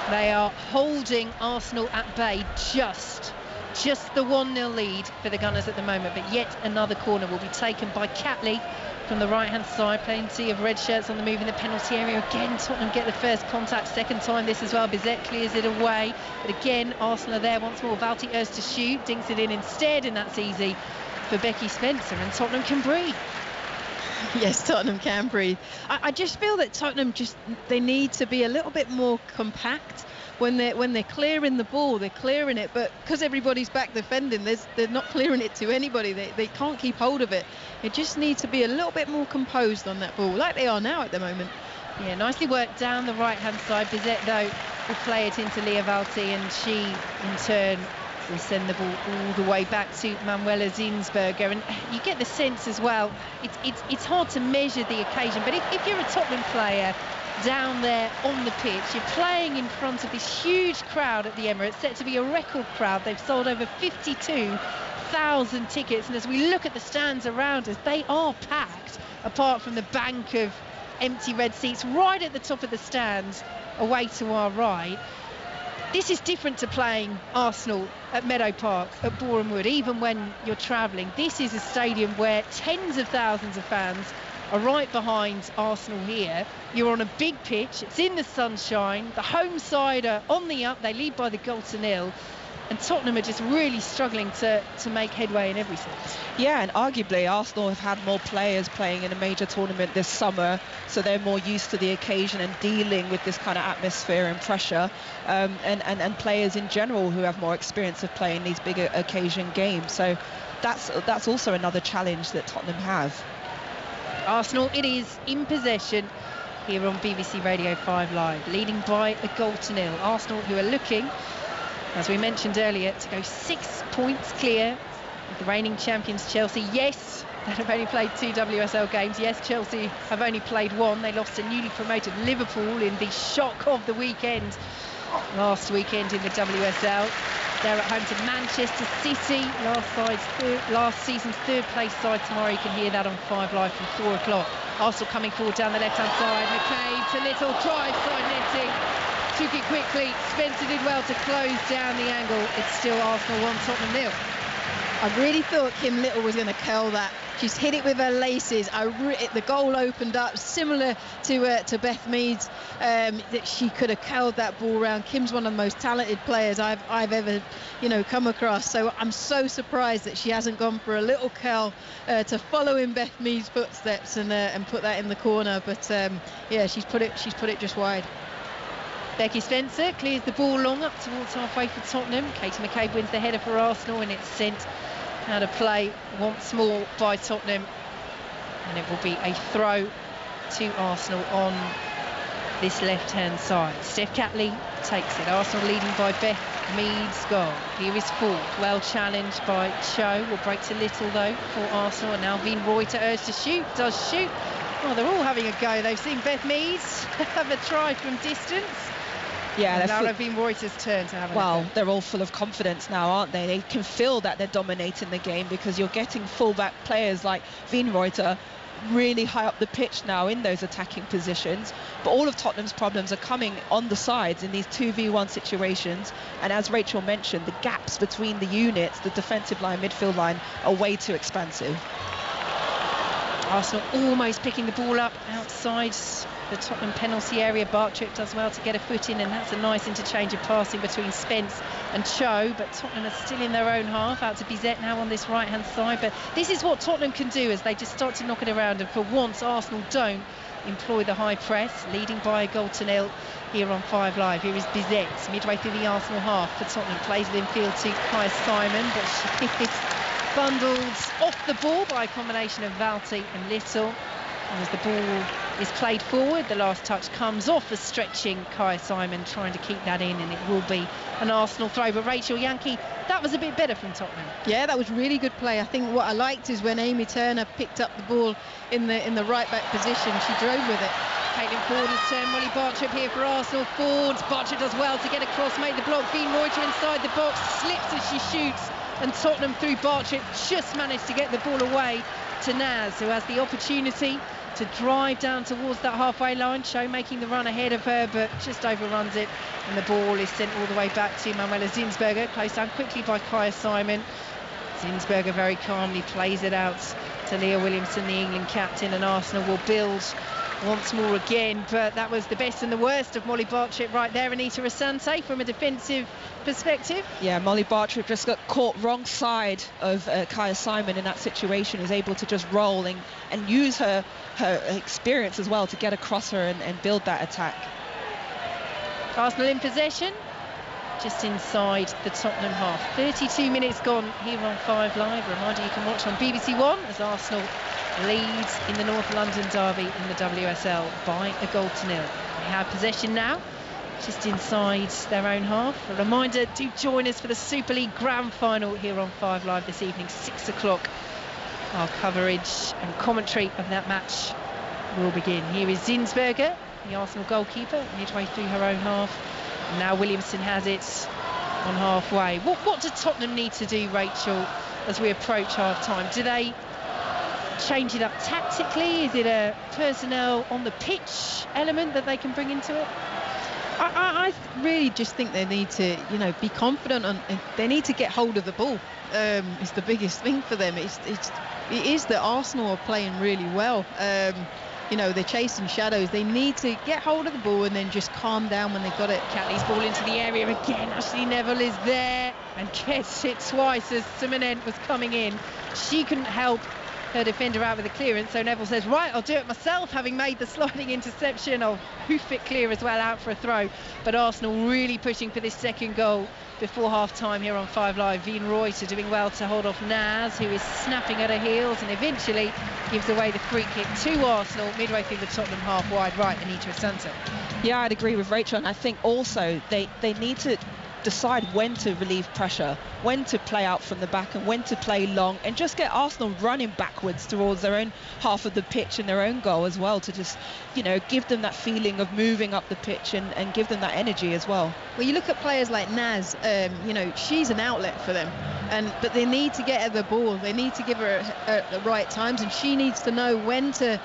They are holding Arsenal at bay, just the 1-0 lead for the Gunners at the moment, but yet another corner will be taken by Catley from the right-hand side. Plenty of red shirts on the move in the penalty area. Again, Tottenham get the first contact, second time this as well. Bizet clears it away, but again, Arsenal are there once more. Valti urged to shoot, dinks it in instead, and that's easy for Becky Spencer, and Tottenham can breathe. Yes, Tottenham can breathe. I just feel that Tottenham they need to be a little bit more compact. When they're clearing the ball, they're clearing it, but because everybody's back defending, they're not clearing it to anybody. They can't keep hold of it. They just need to be a little bit more composed on that ball, like they are now at the moment. Yeah, nicely worked down the right-hand side. Bizet, though, will play it into Leah Valti, and she, in turn, will send the ball all the way back to Manuela Zinsberger. And you get the sense as well, it's hard to measure the occasion, but if you're a Tottenham player down there on the pitch, you're playing in front of this huge crowd at the Emirates, set to be a record crowd. They've sold over 52,000 tickets, and as we look at the stands around us, they are packed, apart from the bank of empty red seats right at the top of the stands away to our right. This is different to playing Arsenal at Meadow Park, at Boreham Wood, even when you're travelling. This is a stadium where tens of thousands of fans are right behind Arsenal here. You're on a big pitch, it's in the sunshine, the home side are on the up, they lead by the goal to nil, and Tottenham are just really struggling to make headway in every sense. Yeah, and arguably Arsenal have had more players playing in a major tournament this summer, so they're more used to the occasion and dealing with this kind of atmosphere and pressure, and players in general who have more experience of playing these bigger occasion games. So that's also another challenge that Tottenham have. Arsenal, it is in possession here on BBC Radio 5 Live, leading by a goal to nil. Arsenal, who are looking, as we mentioned earlier, to go 6 points clear of the reigning champions Chelsea. Yes, they have only played 2 WSL games. Yes, Chelsea have only played 1. They lost to newly promoted Liverpool in the shock of the weekend last weekend in the WSL. They're at home to Manchester City, last season's third place side tomorrow. You can hear that on 5 Live from 4 o'clock. Arsenal coming forward down the left-hand side. McCabe to Little, drive side netting. Took it quickly. Spencer did well to close down the angle. It's still Arsenal 1, Tottenham 0. I really thought Kim Little was going to curl that. She's hit it with her laces. The goal opened up, similar to Beth Mead's, that she could have curled that ball round. Kim's one of the most talented players I've ever, come across. So I'm so surprised that she hasn't gone for a little curl to follow in Beth Mead's footsteps and put that in the corner. But yeah, she's put it just wide. Becky Spencer clears the ball long up towards halfway for Tottenham. Katie McCabe wins the header for Arsenal, and it's sent out of play once more by Tottenham, and it will be a throw to Arsenal on this left-hand side. Steph Catley takes it. Arsenal leading by Beth Mead's goal. Here is Ford, well challenged by Cho. Will break to Little though for Arsenal, and now Veen Reuter urged to shoot. Does shoot. Well, they're all having a go. They've seen Beth Mead have a try from distance. Yeah, Laura Veen-Reuter's turn to have a well, look at. they're all full of confidence now, aren't they? They can feel that they're dominating the game because you're getting fullback players like Veen-Reuter really high up the pitch now in those attacking positions. But all of Tottenham's problems are coming on the sides in these 2v1 situations. And as Rachel mentioned, the gaps between the units, the defensive line, midfield line, are way too expansive. Arsenal almost picking the ball up outside the Tottenham penalty area. Bartrip does well to get a foot in, and that's a nice interchange of passing between Spence and Cho. But Tottenham are still in their own half, out to Bizet now on this right-hand side. But this is what Tottenham can do as they just start to knock it around, and for once Arsenal don't employ the high press, leading by a goal to nil here on 5 Live. Here is Bizet, midway through the Arsenal half for Tottenham, plays it in field to Kai Simon, but she is bundled off the ball by a combination of Valti and Little. And as the ball is played forward, the last touch comes off a stretching Kai Simon, trying to keep that in, and it will be an Arsenal throw. But Rachel, Yankee, that was a bit better from Tottenham. Yeah, that was really good play. I think what I liked is when Amy Turner picked up the ball in the right back position, she drove with it. Caitlin Ford has turned. Molly Bartrip here for Arsenal. Ford, Bartrip does well to get across, make the block. Veen-Reuter inside the box, slips as she shoots, and Tottenham through Bartrip just managed to get the ball away to Naz, who has the opportunity to drive down towards that halfway line. Cho making the run ahead of her, but just overruns it, and the ball is sent all the way back to Manuela Zinsberger, closed down quickly by Kaya Simon. Zinsberger very calmly plays it out to Leah Williamson, the England captain, and Arsenal will build once more again. But that was the best and the worst of Molly Bartrip right there. Anita Asante from a defensive perspective. Yeah, Molly Bartrip just got caught wrong side of Kaya Simon in that situation, is able to just roll and use her experience as well to get across her and build that attack. Arsenal in possession, just inside the Tottenham half. 32 minutes gone here on 5 Live. A reminder you can watch on BBC One as Arsenal leads in the North London derby in the WSL by a goal to nil. They have possession now, just inside their own half. A reminder, do join us for the Super League Grand Final here on 5 Live this evening, 6 o'clock. Our coverage and commentary of that match will begin. Here is Zinsberger, the Arsenal goalkeeper, midway through her own half. And now Williamson has it on halfway. What do Tottenham need to do, Rachel, as we approach half-time? Do they change it up tactically? Is it a personnel on the pitch element that they can bring into it? I really just think they need to, be confident, and they need to get hold of the ball. It's the biggest thing for them. It is that Arsenal are playing really well. They're chasing shadows. They need to get hold of the ball and then just calm down when they've got it. Catley's ball into the area again. Ashley Neville is there and gets it twice as Simonet was coming in. She couldn't help her defender out with a clearance, so Neville says, right, I'll do it myself, having made the sliding interception. I'll hoof it clear as well, out for a throw. But Arsenal really pushing for this second goal before half-time here on 5 Live. Veen-Reuter doing well to hold off Naz, who is snapping at her heels and eventually gives away the free kick to Arsenal midway through the Tottenham half wide right. Anita Asante. Yeah, I'd agree with Rachel, and I think also they need to decide when to relieve pressure, when to play out from the back and when to play long, and just get Arsenal running backwards towards their own half of the pitch and their own goal as well, to just give them that feeling of moving up the pitch and give them that energy as well. Well, you look at players like Naz, she's an outlet for them, but they need to get her the ball, they need to give her at the right times, and she needs to know when to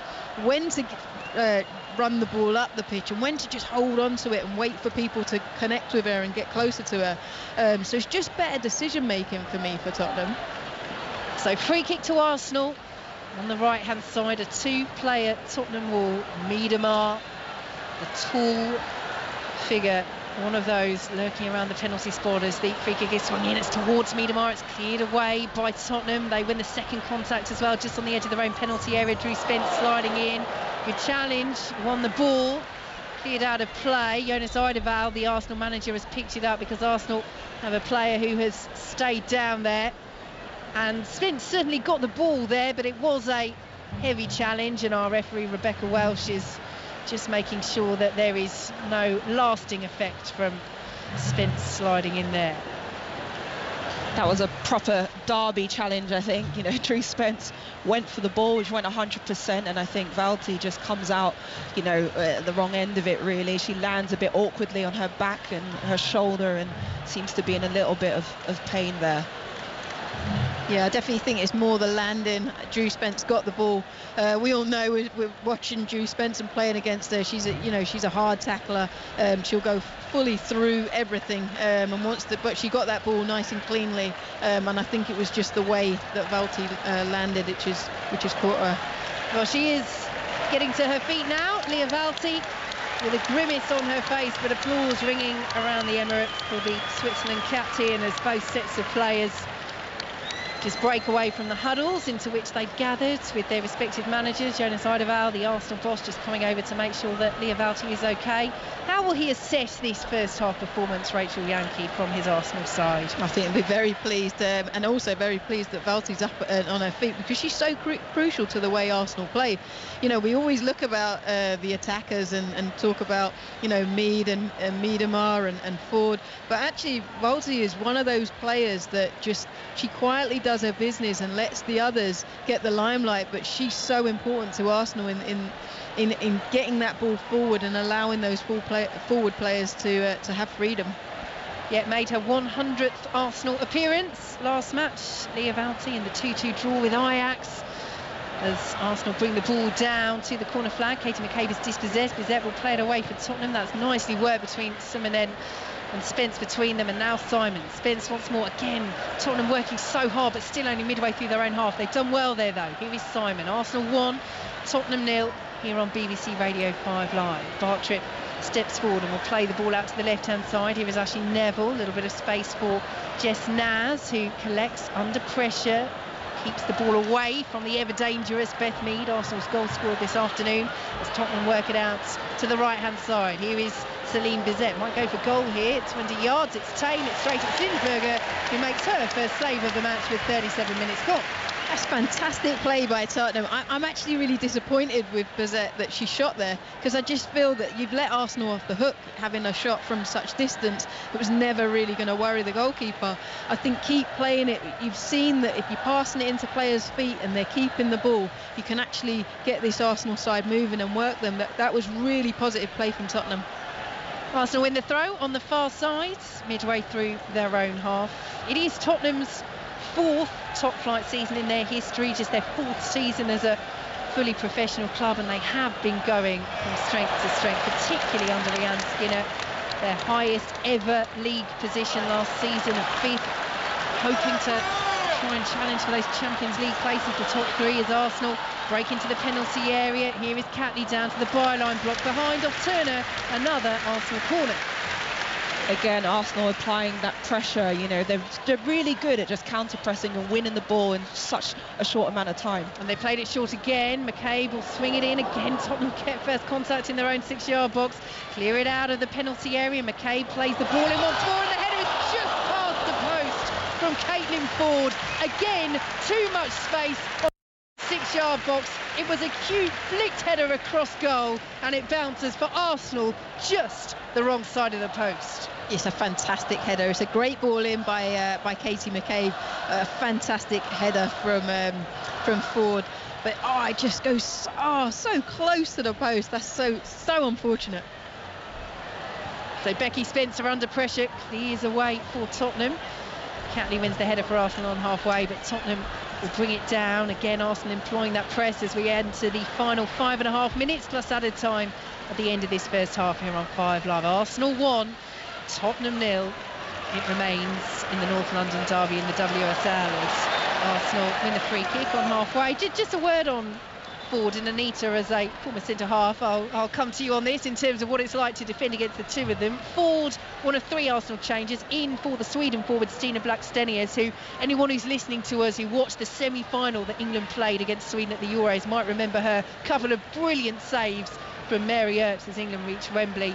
run the ball up the pitch and when to just hold on to it and wait for people to connect with her and get closer to her. So it's just better decision making for me for Tottenham. So free kick to Arsenal on the right hand side, a 2-player Tottenham wall. Miedema, the tall figure, one of those lurking around the penalty spot as the free kick is swung in. It's towards Miedema, it's cleared away by Tottenham. They win the second contact as well, just on the edge of their own penalty area. Drew Spence sliding in. Good challenge, won the ball, cleared out of play. Jonas Eidevall, the Arsenal manager, has picked it up because Arsenal have a player who has stayed down there. And Spence certainly got the ball there, but it was a heavy challenge, and our referee Rebecca Welsh is just making sure that there is no lasting effect from Spence sliding in there. That was a proper derby challenge, I think. You know, Drew Spence went for the ball, which went 100%, and I think Valti just comes out, you know, the wrong end of it, really. She lands a bit awkwardly on her back and her shoulder and seems to be in a little bit of pain there. Yeah, I definitely think it's more the landing. Drew Spence got the ball. We all know we're watching Drew Spence and playing against her. She's a hard tackler. She'll go fully through everything, but she got that ball nice and cleanly. And I think it was just the way that Valti landed, which has caught her. Well, she is getting to her feet now, Lia Valti, with a grimace on her face, but applause ringing around the Emirates for the Switzerland captain as both sets of players just break away from the huddles into which they've gathered with their respective managers. Jonas Eidevall, the Arsenal boss, just coming over to make sure that Lia Valti is okay. How will he assess this first half performance, Rachel Yankee, from his Arsenal side? I think he'll be very pleased, and also very pleased that Valti's up on her feet, because she's so crucial to the way Arsenal play. You know, we always look about the attackers and talk about, you know, Mead and Miedema and Ford, but actually Valti is one of those players that she quietly does her business and lets the others get the limelight, but she's so important to Arsenal in getting that ball forward and allowing those forward players to have freedom. Yeah, made her 100th Arsenal appearance last match, Lia Valti, in the 2-2 draw with Ajax. As Arsenal bring the ball down to the corner flag, Katie McCabe is dispossessed. Bizet will play it away for Tottenham. That's nicely worked between Simonen and Spence between them, and now Simon. Spence once more again. Tottenham working so hard, but still only midway through their own half. They've done well there, though. Here is Simon. Arsenal 1, Tottenham 0. Here on BBC Radio 5 Live. Bartrip steps forward and will play the ball out to the left-hand side. Here is Ashley Neville. A little bit of space for Jess Naz, who collects under pressure. Keeps the ball away from the ever-dangerous Beth Mead, Arsenal's goal scorer this afternoon, as Tottenham work it out to the right-hand side. Here is Celine Bizet, might go for goal here, 20 yards, it's Tame, it's straight at Zinsberger, who makes her first save of the match with 37 minutes gone. That's fantastic play by Tottenham. I'm actually really disappointed with Bizet that she shot there, because I just feel that you've let Arsenal off the hook having a shot from such distance. It was never really going to worry the goalkeeper. I think keep playing it. You've seen that if you're passing it into players' feet and they're keeping the ball, you can actually get this Arsenal side moving and work them. That was really positive play from Tottenham. Arsenal win the throw on the far side, midway through their own half. It is Tottenham's 4th top flight season in their history, just their 4th season as a fully professional club, and they have been going from strength to strength, particularly under Leanne Skinner. Their highest ever league position last season of 5th, hoping to try and challenge for those Champions League places. The top 3 is Arsenal. Break into the penalty area. Here is Catley down to the byline, block behind off Turner. Another Arsenal corner. Again, Arsenal applying that pressure. You know, they're really good at just counter-pressing and winning the ball in such a short amount of time. And they played it short again. McCabe will swing it in again. Tottenham get first contact in their own 6-yard box. Clear it out of the penalty area. McCabe plays the ball in once more, and the header is just past the post from Caitlin Ford. Again, too much space on the 6-yard box. It was a cute flicked header across goal, and it bounces for Arsenal just the wrong side of the post. It's a fantastic header. It's a great ball in by Katie McCabe. A fantastic header from Ford. But it just goes so close to the post. That's so unfortunate. So Becky Spencer under pressure, clears away for Tottenham. Catley wins the header for Arsenal on halfway, but Tottenham will bring it down. Again, Arsenal employing that press as we enter the final 5.5 minutes plus added time at the end of this first half here on 5 Live. Arsenal 1, Tottenham 0. It remains in the North London derby in the WSL as Arsenal win the free kick on halfway. Just a word on Ford and Anita as a former centre-half. I'll come to you on this in terms of what it's like to defend against the two of them. Ford, one of 3 Arsenal changes, in for the Sweden forward Stina Blackstenius, who anyone who's listening to us who watched the semi-final that England played against Sweden at the Euros might remember her couple of brilliant saves from Mary Earps as England reached Wembley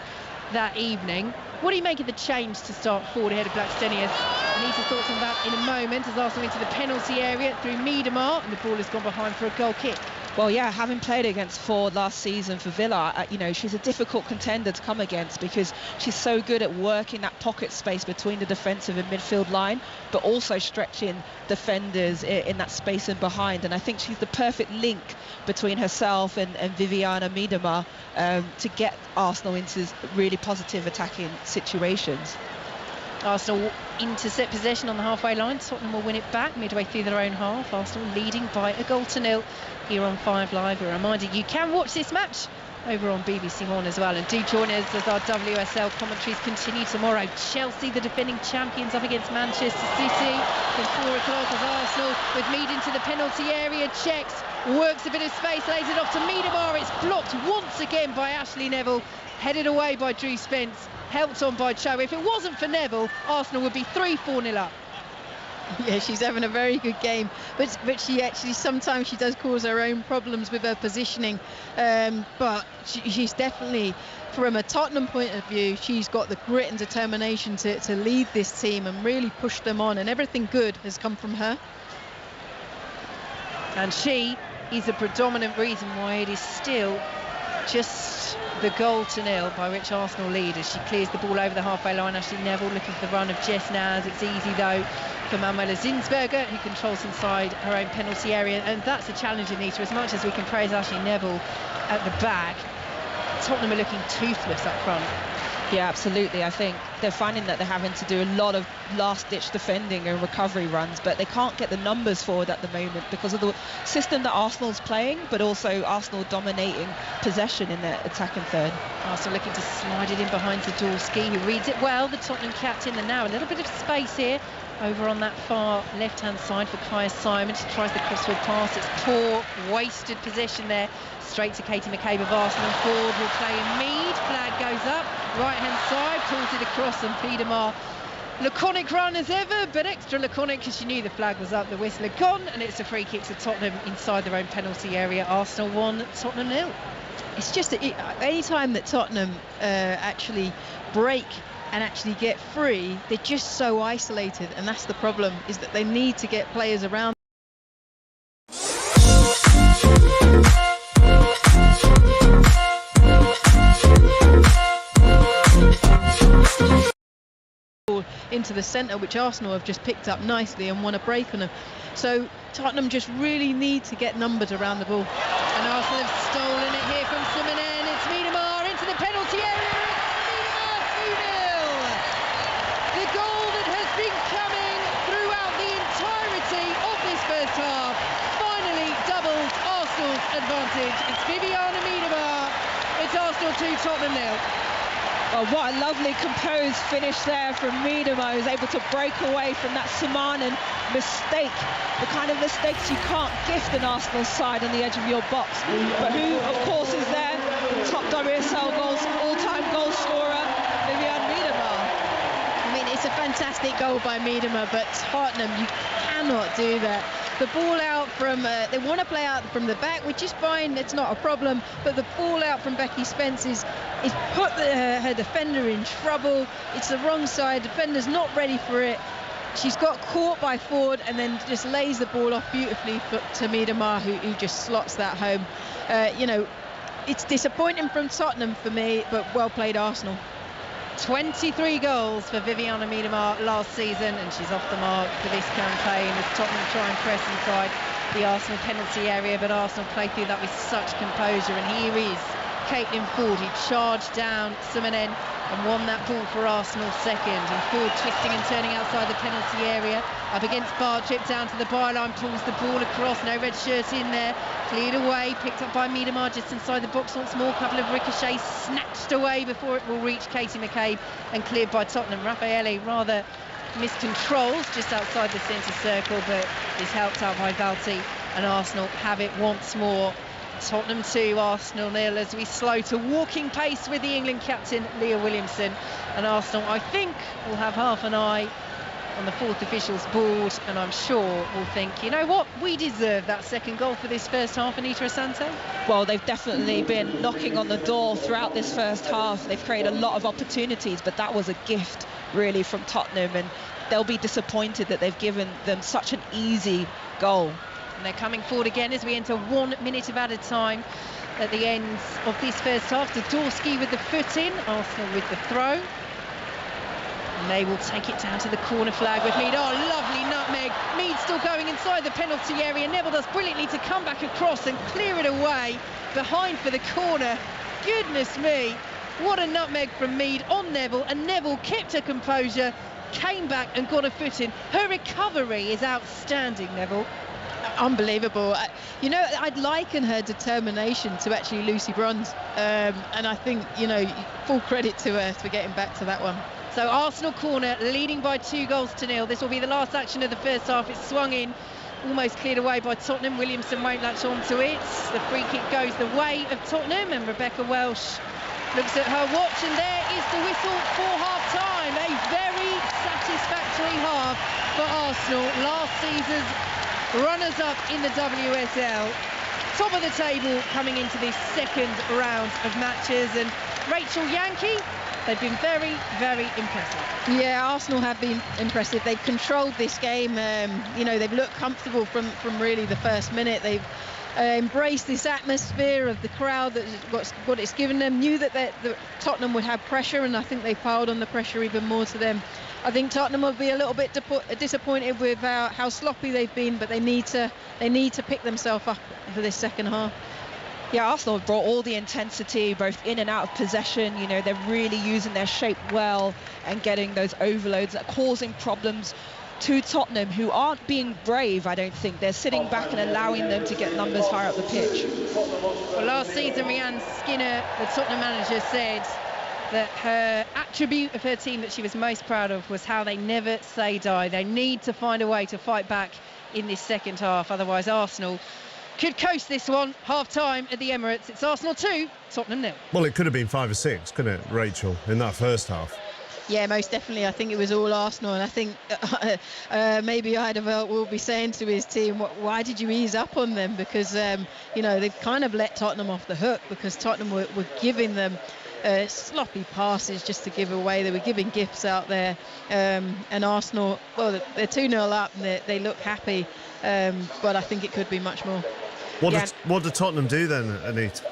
that evening. What do you make of the change to start Ford ahead of Blackstenius? Anita's thoughts on that in a moment as Arsenal into the penalty area through Miedema, and the ball has gone behind for a goal kick. Well, yeah, having played against Ford last season for Villa, you know, she's a difficult contender to come against because she's so good at working that pocket space between the defensive and midfield line, but also stretching defenders in that space and behind. And I think she's the perfect link between herself and Viviana Miedema to get Arsenal into really positive attacking situations. Arsenal intercept possession on the halfway line. Tottenham will win it back midway through their own half. Arsenal leading by 1-0 here on 5 Live. We're reminding you can watch this match over on BBC One as well. And do join us as our WSL commentaries continue tomorrow. Chelsea, the defending champions, up against Manchester City. From 4 o'clock as Arsenal with Mead into the penalty area. Checks, works a bit of space, lays it off to Miedema. It's blocked once again by Ashley Neville. Headed away by Drew Spence. Helped on by Cho. If it wasn't for Neville, Arsenal would be 3-4-0 up. Yeah, she's having a very good game, but she actually sometimes she does cause her own problems with her positioning. But she's definitely, from a Tottenham point of view, she's got the grit and determination to lead this team and really push them on, and everything good has come from her. And she is a predominant reason why it is still just the 0 by which Arsenal lead as she clears the ball over the halfway line. Ashley Neville looking for the run of Jess Naz. It's easy though for Manuela Zinsberger, who controls inside her own penalty area, and that's a challenge, Anita. As much as we can praise Ashley Neville at the back, Tottenham are looking toothless up front. Yeah, absolutely. I think they're finding that they're having to do a lot of last-ditch defending and recovery runs, but they can't get the numbers forward at the moment because of the system that Arsenal's playing, but also Arsenal dominating possession in their attacking third. Arsenal looking to slide it in behind Zadorsky, who reads it well, the Tottenham captain. And now a little bit of space here over on that far left-hand side for Kaya Simon. She tries the crossfield pass. It's poor, wasted possession there. Straight to Katie McCabe of Arsenal. Ford will play in Mead. Flag goes up. Right-hand side, pulls it across, and Miedema. Laconic run as ever, but extra laconic because she knew the flag was up. The whistle had gone, and it's a free kick to Tottenham inside their own penalty area. Arsenal 1, Tottenham 0. It's just that any time that Tottenham actually break and actually get free, they're just so isolated, and that's the problem, is that they need to get players around. Into the centre, which Arsenal have just picked up nicely and won a break on them. So Tottenham just really need to get numbers around the ball. And Arsenal have stolen it here from Simonen. It's Miedema into the penalty area. It's 2-0. The goal that has been coming throughout the entirety of this first half finally doubles Arsenal's advantage. It's Viviana Miedema. It's Arsenal 2, Tottenham 0. Oh, what a lovely composed finish there from Miedema, who's able to break away from that Simonen mistake, the kind of mistakes you can't gift an Arsenal side on the edge of your box. But who, of course, is there? Top WSL goals, all-time goal scorer, Viviane Miedema. I mean, it's a fantastic goal by Miedema, but Tottenham, you cannot do that. The ball out from, they want to play out from the back, which is fine, it's not a problem, but the ball out from Becky Spence is put her defender in trouble. It's the wrong side, defender's not ready for it. She's got caught by Ford and then just lays the ball off beautifully to Miedema, who just slots that home. You know, it's disappointing from Tottenham for me, but well played Arsenal. 23 goals for Viviana Miedema last season, and she's off the mark for this campaign as Tottenham try and press inside the Arsenal penalty area, but Arsenal play through that with such composure. And here is Caitlin Ford, who charged down Simonen and won that ball for Arsenal second. And Ford twisting and turning outside the penalty area, up against Bartrip, down to the byline, pulls the ball across, no red shirt in there, cleared away, picked up by Miedema just inside the box once more, couple of ricochets snatched away before it will reach Katie McCabe and cleared by Tottenham. Rafaelle rather miscontrols just outside the centre circle, but is helped out by Valti, and Arsenal have it once more. Tottenham 2, Arsenal 0, as we slow to walking pace with the England captain Leah Williamson. And Arsenal, I think, will have half an eye on the fourth officials board, and I'm sure will think, you know what, we deserve that second goal for this first half. Anita Asante? Well, they've definitely been knocking on the door throughout this first half. They've created a lot of opportunities, but that was a gift really from Tottenham, and they'll be disappointed that they've given them such an easy goal. And they're coming forward again as we enter 1 minute of added time at the end of this first half. Dworsky with the foot in, Arsenal with the throw. And they will take it down to the corner flag with Mead. Oh, lovely nutmeg. Mead still going inside the penalty area. Neville does brilliantly to come back across and clear it away behind for the corner. Goodness me, what a nutmeg from Mead on Neville, and Neville kept her composure, came back and got a foot in. Her recovery is outstanding, Neville. Unbelievable. You know, I'd liken her determination to actually Lucy Bronze, and I think, you know, full credit to her for getting back to that one. So Arsenal corner, leading by 2-0. This will be the last action of the first half. It's swung in, almost cleared away by Tottenham. Williamson won't latch onto it. The free kick goes the way of Tottenham, and Rebecca Welsh looks at her watch, and there is the whistle for half-time. A very satisfactory half for Arsenal, last season's runners-up in the WSL. Top of the table coming into this second round of matches, and Rachel Yankee, they've been very, very impressive. Yeah, Arsenal have been impressive. They've controlled this game. You know, they've looked comfortable from really the first minute. They've embraced this atmosphere of the crowd, that's what it's given them. Knew that Tottenham would have pressure, and I think they piled on the pressure even more to them. I think Tottenham will be a little bit disappointed with how sloppy they've been, but they need to pick themselves up for this second half. Yeah, Arsenal have brought all the intensity, both in and out of possession. You know, they're really using their shape well and getting those overloads that are causing problems to Tottenham, who aren't being brave, I don't think. They're sitting back and allowing them to get numbers higher up the pitch. Well, last season, Rianne Skinner, the Tottenham manager, said that her attribute of her team that she was most proud of was how they never say die. They need to find a way to fight back in this second half, otherwise Arsenal could coast this one. Half-time at the Emirates. It's Arsenal 2, Tottenham 0. Well, it could have been 5 or 6, couldn't it, Rachel, in that first half? Yeah, most definitely. I think it was all Arsenal, and I think maybe Eideveld will be saying to his team, why did you ease up on them? Because, you know, they've kind of let Tottenham off the hook, because Tottenham were giving them sloppy passes just to give away. They were giving gifts out there, and Arsenal, well, they're 2-0 up and they look happy, but I think it could be much more. What did Tottenham do then, Anita?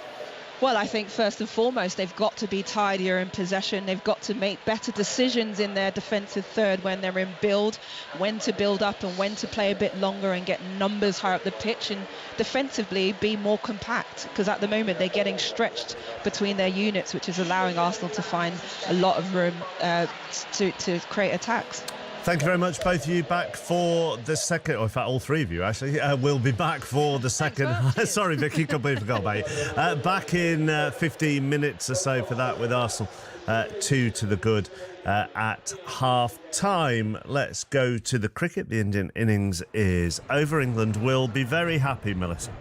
Well, I think first and foremost, they've got to be tidier in possession. They've got to make better decisions in their defensive third when they're in build, when to build up and when to play a bit longer and get numbers higher up the pitch, and defensively be more compact, because at the moment they're getting stretched between their units, which is allowing Arsenal to find a lot of room to create attacks. Thank you very much, both of you, back for the second, or in fact all three of you actually, will be back for the second. Sorry Vicky, completely forgot about you. Back in 15 minutes or so for that, with Arsenal 2 to the good at half time. Let's go to the cricket. The Indian innings is over. England will be very happy, Melissa.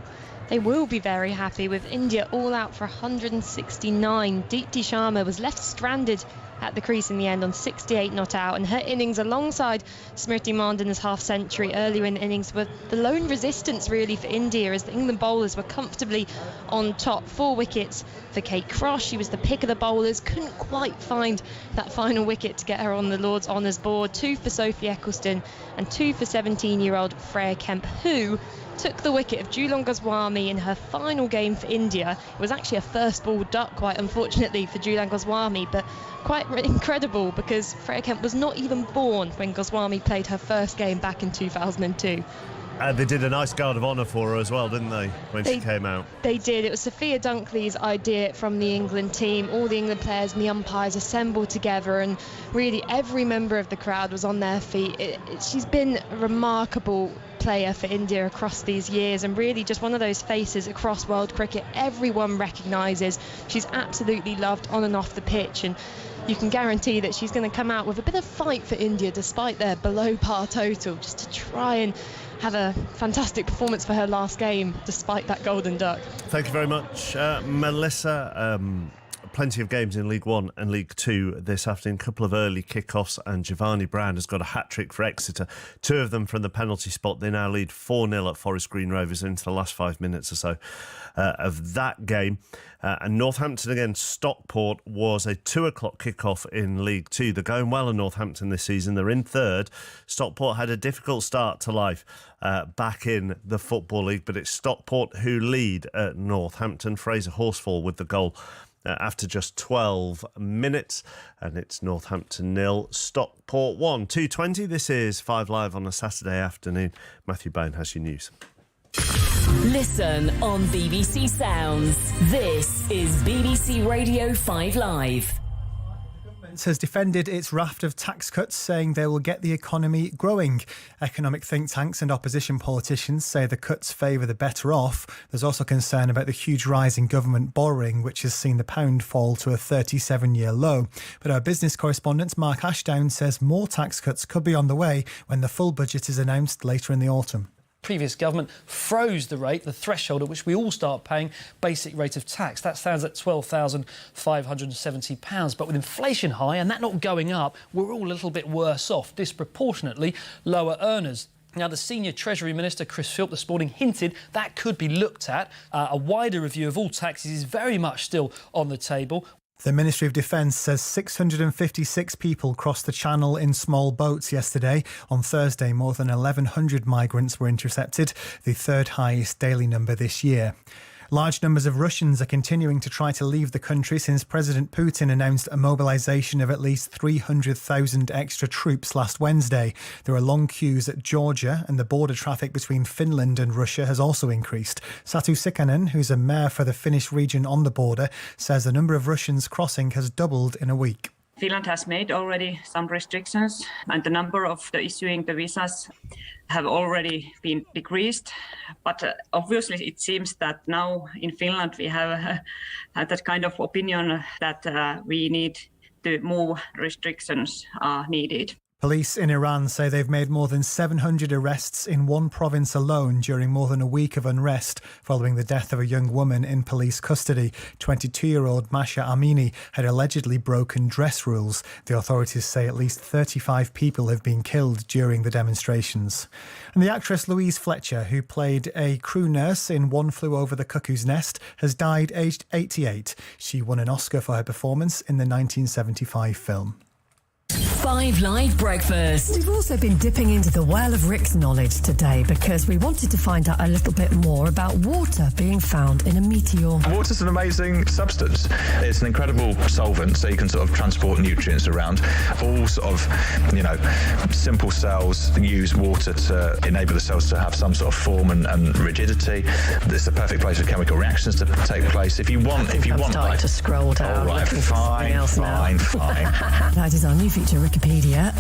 They will be very happy, with India all out for 169. Deepti Sharma was left stranded at the crease in the end on 68 not out, and her innings alongside Smriti Mandana's half-century earlier in the innings were the lone resistance really for India, as the England bowlers were comfortably on top. 4 wickets for Kate Cross. She was the pick of the bowlers, couldn't quite find that final wicket to get her on the Lord's Honours board. 2 for Sophie Eccleston and 2 for 17-year-old Freya Kemp, who took the wicket of Geelong Goswami in her final game for India. It was actually a first ball duck, quite unfortunately for Geelong Goswami, but quite incredible, because Freya Kemp was not even born when Goswami played her first game back in 2002. They did a nice guard of honour for her as well, didn't they, when she came out? They did. It was Sophia Dunkley's idea from the England team. All the England players and the umpires assembled together, and really every member of the crowd was on their feet. She's been a remarkable player for India across these years, and really just one of those faces across world cricket everyone recognises. She's absolutely loved on and off the pitch, and you can guarantee that she's going to come out with a bit of fight for India despite their below par total, just to try and have a fantastic performance for her last game despite that golden duck. Thank you very much, Melissa. plenty of games in League One and League Two this afternoon. A couple of early kickoffs, and Giovanni Brown has got a hat-trick for Exeter. 2 of them from the penalty spot. They now lead 4-0 at Forest Green Rovers into the last 5 minutes or so of that game. And Northampton against Stockport was a 2 o'clock kickoff in League Two. They're going well in Northampton this season. They're in 3rd. Stockport had a difficult start to life back in the Football League, but it's Stockport who lead at Northampton. Fraser Horsfall with the goal after just 12 minutes, and it's Northampton 0, Stockport 1. 2:20. This is 5 Live on a Saturday afternoon. Matthew Bone has your news. Listen on BBC Sounds. This is BBC Radio 5 Live. Has defended its raft of tax cuts, saying they will get the economy growing. Economic think tanks and opposition politicians say the cuts favour the better off. There's also concern about the huge rise in government borrowing, which has seen the pound fall to a 37-year low. But our business correspondent Mark Ashdown says more tax cuts could be on the way when the full budget is announced later in the autumn. Previous government froze the rate, the threshold at which we all start paying basic rate of tax. That stands at £12,570. But with inflation high and that not going up, we're all a little bit worse off, disproportionately lower earners. Now, the senior Treasury Minister, Chris Philp, this morning hinted that could be looked at. A wider review of all taxes is very much still on the table. The Ministry of Defence says 656 people crossed the Channel in small boats yesterday. On Thursday, more than 1,100 migrants were intercepted, the 3rd highest daily number this year. Large numbers of Russians are continuing to try to leave the country since President Putin announced a mobilisation of at least 300,000 extra troops last Wednesday. There are long queues at Georgia, and the border traffic between Finland and Russia has also increased. Satu Sikkanen, who's a mayor for the Finnish region on the border, says the number of Russians crossing has doubled in a week. Finland has made already some restrictions, and the number of the issuing the visas have already been decreased. But obviously it seems that now in Finland we have that kind of opinion that we need to more restrictions are needed. Police in Iran say they've made more than 700 arrests in one province alone during more than a week of unrest following the death of a young woman in police custody. 22-year-old Masha Amini had allegedly broken dress rules. The authorities say at least 35 people have been killed during the demonstrations. And the actress Louise Fletcher, who played a crew nurse in One Flew Over the Cuckoo's Nest, has died aged 88. She won an Oscar for her performance in the 1975 film. 5 Live Breakfast. We've also been dipping into the well of Rick's knowledge today because we wanted to find out a little bit more about water being found in a meteor. Water's an amazing substance. It's an incredible solvent, so you can sort of transport nutrients around. All sort of, simple cells use water to enable the cells to have some sort of form and rigidity. It's the perfect place for chemical reactions to take place. If you want, starting to scroll down. All right, fine. That is our new feature, Wikipedia,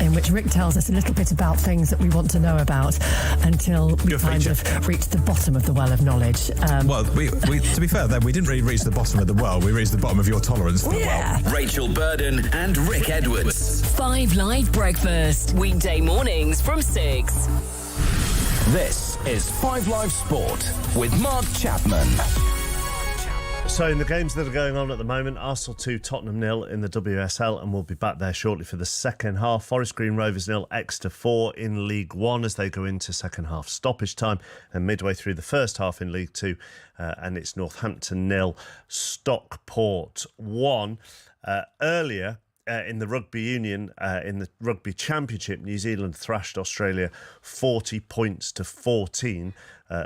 in which Rick tells us a little bit about things that we want to know about until we kind of reach the bottom of the well of knowledge. Well, we to be fair, then we didn't really reach the bottom of the well. We reached the bottom of your tolerance for the well. Rachel Burden and Rick Edwards. 5 Live Breakfast. Weekday mornings from 6. This is 5 Live Sport with Mark Chapman. So in the games that are going on at the moment, Arsenal 2, Tottenham 0 in the WSL, and we'll be back there shortly for the second half. Forest Green Rovers 0, Exeter 4 in League 1 as they go into second half stoppage time, and midway through the first half in League 2, and it's Northampton 0, Stockport 1. Earlier in the Rugby Union, in the Rugby Championship, New Zealand thrashed Australia 40 points to 14.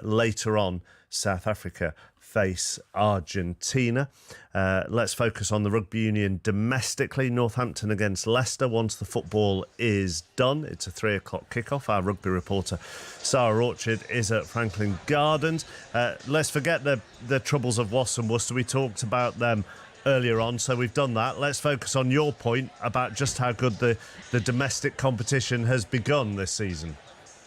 Later on, South Africa face Argentina. Let's focus on the Rugby Union domestically. Northampton against Leicester once the football is done. It's a 3 o'clock kickoff. Our rugby reporter Sarah Orchard is at Franklin Gardens. Let's forget the troubles of Wasps and Worcester. We talked about them earlier on, so we've done that. Let's focus on your point about just how good the domestic competition has begun this season.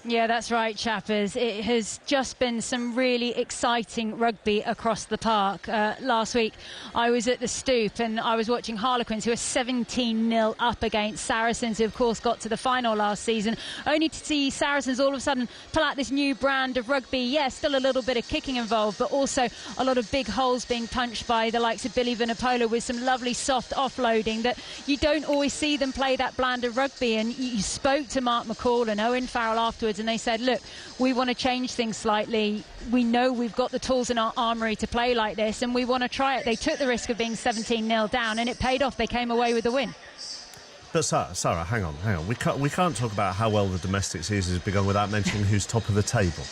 Yeah, that's right, chappers. It has just been some really exciting rugby across the park. Last week, I was at the Stoop and I was watching Harlequins, who are 17-0 up against Saracens, who, of course, got to the final last season, only to see Saracens all of a sudden pull out this new brand of rugby. Yeah, still a little bit of kicking involved, but also a lot of big holes being punched by the likes of Billy Vunipola, with some lovely soft offloading that you don't always see them play that brand of rugby. And you spoke to Mark McCall and Owen Farrell afterwards, and they said, look, we want to change things slightly. We know we've got the tools in our armoury to play like this, and we want to try it. They took the risk of being 17-0 down, and it paid off. They came away with the win. But Sarah, hang on. We can't talk about how well the domestic season has begun without mentioning who's top of the table.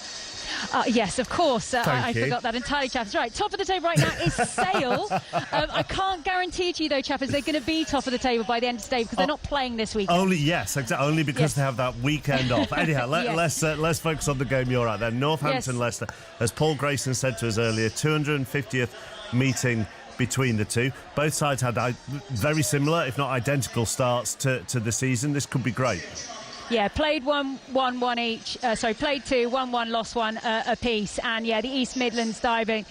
Yes, of course. I you. forgot that entirely, chappers. Right, top of the table right now is Sale. I can't guarantee to you, though, chappers, they're going to be top of the table by the end of the day, because they're not playing this weekend. Only because they have that weekend off. Anyhow, let's focus on the game you're at then. Northampton-Leicester, as Paul Grayson said to us earlier, 250th meeting between the two. Both sides had very similar, if not identical, starts to the season. This could be great. Yeah, played 1-1 each. Played 2, 1-1, lost 1 apiece. And yeah, the East Midlands derby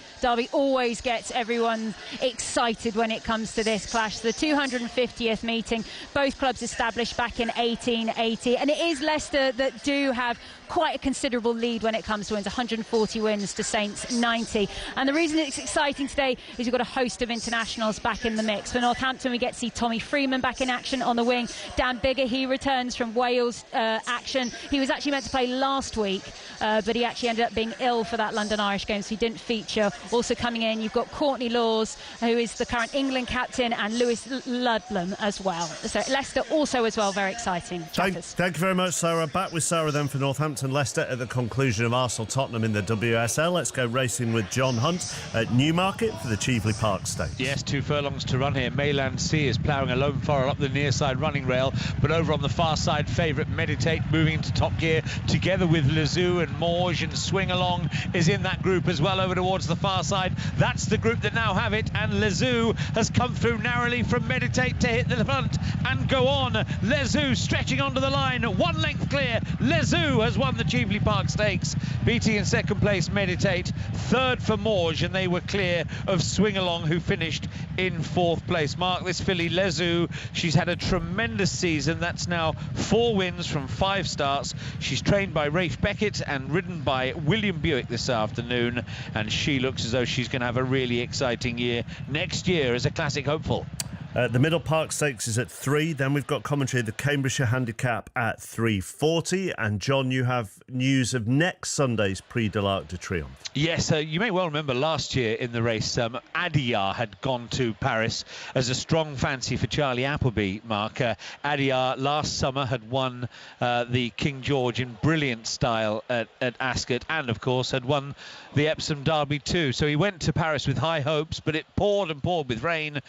always gets everyone excited when it comes to this clash. The 250th meeting, both clubs established back in 1880, and it is Leicester that do have quite a considerable lead when it comes to wins, 140 wins to Saints 90. And the reason it's exciting today is you've got a host of internationals back in the mix. For Northampton, we get to see Tommy Freeman back in action on the wing. Dan Biggar, he returns from Wales action. He was actually meant to play last week, but he actually ended up being ill for that London Irish game, so he didn't feature. Also coming in, you've got Courtney Laws, who is the current England captain, and Lewis Ludlam as well. So Leicester also as well, very exciting. Thank you very much, Sarah. Back with Sarah then for Northampton Leicester at the conclusion of Arsenal-Tottenham in the WSL. Let's go racing with John Hunt at Newmarket for the Cheveley Park Stakes. Yes, 2 furlongs to run here. Mayland Sea is ploughing a lone furrow up the near side running rail, but over on the far side, favourite Meditate moving into top gear together with Lezou, and Morge and Swing Along is in that group as well over towards the far side. That's the group that now have it, and Lezou has come through narrowly from Meditate to hit the front and go on. Lezou stretching onto the line, 1 length clear. Lezou has won the Cheveley Park Stakes, beating in second place Meditate, third for Morge, and they were clear of Swing Along, who finished in 4th place. Mark, this filly Lezou, she's had a tremendous season. That's now 4 wins from 5 starts. She's trained by Rafe Beckett and ridden by William Buick this afternoon, and she looks as though she's going to have a really exciting year next year as a classic hopeful. The Middle Park Stakes is at 3. Then we've got commentary of the Cambridgeshire Handicap at 3:40. And John, you have news of next Sunday's Prix de l'Arc de Triomphe. Yes, you may well remember last year in the race, Adiyar had gone to Paris as a strong fancy for Charlie Appleby, Mark. Adiyar last summer had won the King George in brilliant style at Ascot, and of course had won the Epsom Derby too. So he went to Paris with high hopes, but it poured and poured with rain,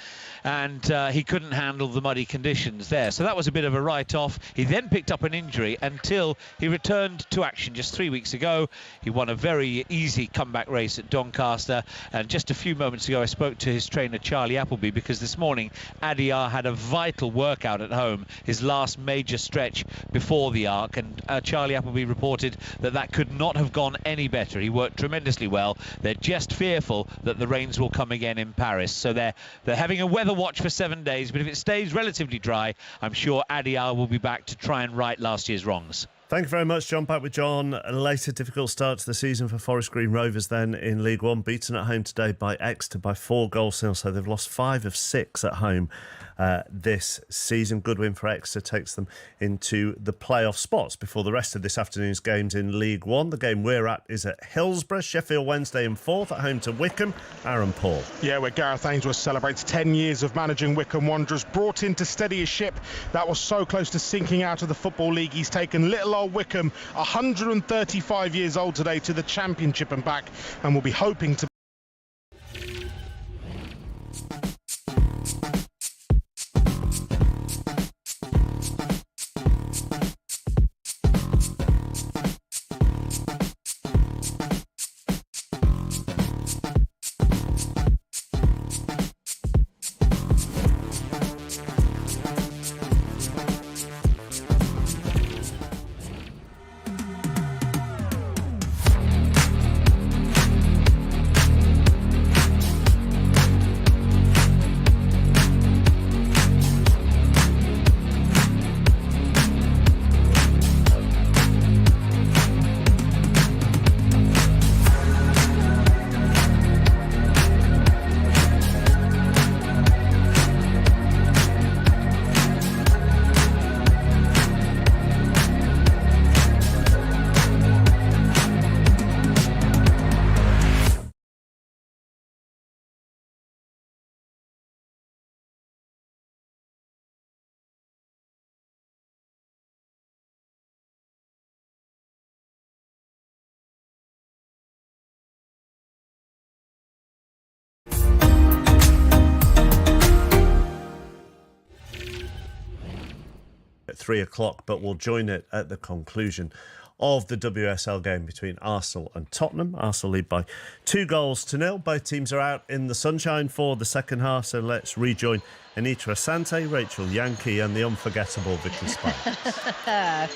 and he couldn't handle the muddy conditions there. So that was a bit of a write-off. He then picked up an injury until he returned to action just 3 weeks ago. He won a very easy comeback race at Doncaster, and just a few moments ago I spoke to his trainer Charlie Appleby, because this morning Adiyar had a vital workout at home, his last major stretch before the Arc, and Charlie Appleby reported that could not have gone any better. He worked tremendously well. They're just fearful that the rains will come again in Paris, so they're having a weather watch for 7 days, but if it stays relatively dry, I'm sure Adiyar will be back to try and right last year's wrongs. Thank you very much, John. Back with John. A later difficult start to the season for Forest Green Rovers then in League One, beaten at home today by Exeter by 4 goals to 0, so they've lost 5 of 6 at home this season. Good win for Exeter takes them into the playoff spots before the rest of this afternoon's games in League One. The game we're at is at Hillsborough. Sheffield Wednesday in 4th at home to Wycombe. Aaron Paul. Yeah, where Gareth Ainsworth celebrates 10 years of managing Wycombe Wanderers, brought in to steady a ship that was so close to sinking out of the Football League. He's taken little old Wycombe, 135 years old today, to the Championship and back, and will be hoping to 3 o'clock, but we'll join it at the conclusion of the WSL game between Arsenal and Tottenham. Arsenal lead by 2-0. Both teams are out in the sunshine for the second half, so let's rejoin Anita Asante, Rachel Yankee and the unforgettable Vicky Sparks.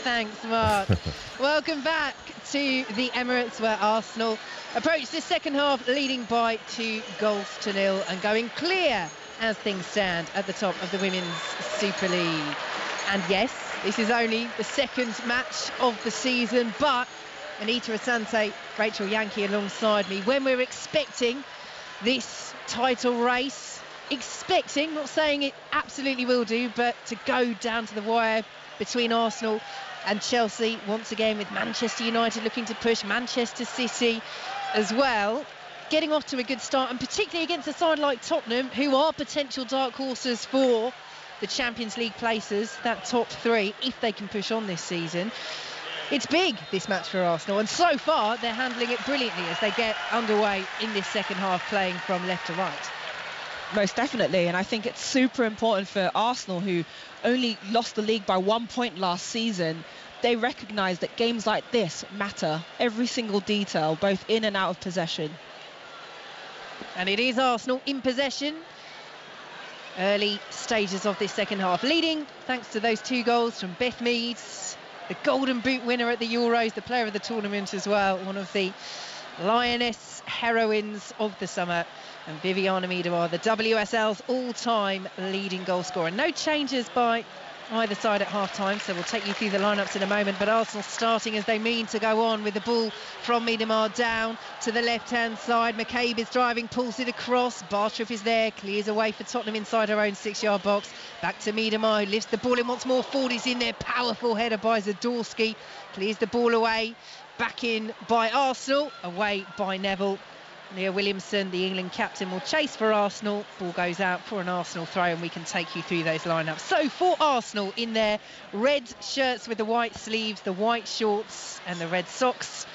Thanks, Mark. Welcome back to the Emirates, where Arsenal approach the second half leading by 2-0 and going clear as things stand at the top of the Women's Super League. And yes, this is only the second match of the season, but Anita Asante, Rachel Yankee alongside me, when we're expecting this title race, not saying it absolutely will do, but to go down to the wire between Arsenal and Chelsea, once again with Manchester United looking to push, Manchester City as well, getting off to a good start, and particularly against a side like Tottenham, who are potential dark horses for the Champions League places, that top 3, if they can push on this season. It's big, this match for Arsenal, and so far they're handling it brilliantly as they get underway in this second half, playing from left to right. Most definitely, and I think it's super important for Arsenal, who only lost the league by 1 point last season. They recognise that games like this matter, every single detail, both in and out of possession. And it is Arsenal in possession. Early stages of this second half, leading thanks to those 2 goals from Beth Mead, the Golden Boot winner at the Euros, the player of the tournament as well, one of the Lioness heroines of the summer, and Viviana Miedema, the WSL's all-time leading goal scorer. No changes by either side at half-time, so we'll take you through the lineups in a moment, but Arsenal starting as they mean to go on with the ball from Miedema down to the left-hand side. McCabe is driving, pulls it across, Bartrip is there, clears away for Tottenham inside her own 6-yard box. Back to Miedema, who lifts the ball in once more. Ford is in there, powerful header by Zadorsky, clears the ball away, back in by Arsenal, away by Neville. Leah Williamson, the England captain, will chase for Arsenal. Ball goes out for an Arsenal throw, and we can take you through those lineups. So for Arsenal, in their red shirts with the white sleeves, the white shorts and the red socks,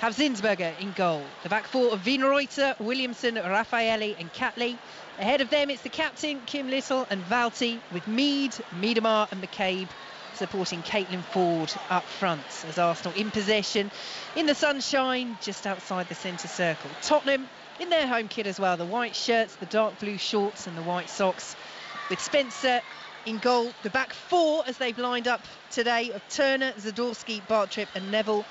have Zinsberger in goal. The back four of Wienerreuter, Williamson, Rafaelle and Catley. Ahead of them, it's the captain, Kim Little and Valti, with Mead, Miedema and McCabe supporting Caitlin Ford up front, as Arsenal in possession in the sunshine just outside the centre circle. Tottenham in their home kit as well, the white shirts, the dark blue shorts and the white socks, with Spencer in goal. The back four, as they've lined up today, of Turner, Zadorsky, Bartrip and Neville.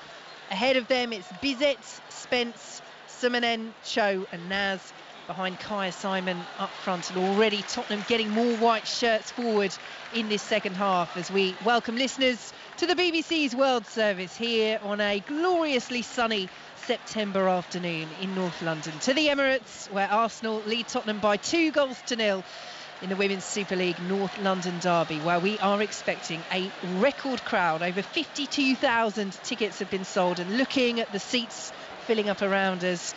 Ahead of them, it's Bizet, Spence, Simonen, Cho and Naz. Behind Kaya Simon up front, and already Tottenham getting more white shirts forward in this second half, as we welcome listeners to the BBC's World Service here on a gloriously sunny September afternoon in North London, to the Emirates, where Arsenal lead Tottenham by 2-0 in the Women's Super League North London derby, where we are expecting a record crowd. Over 52,000 tickets have been sold, and looking at the seats filling up around us,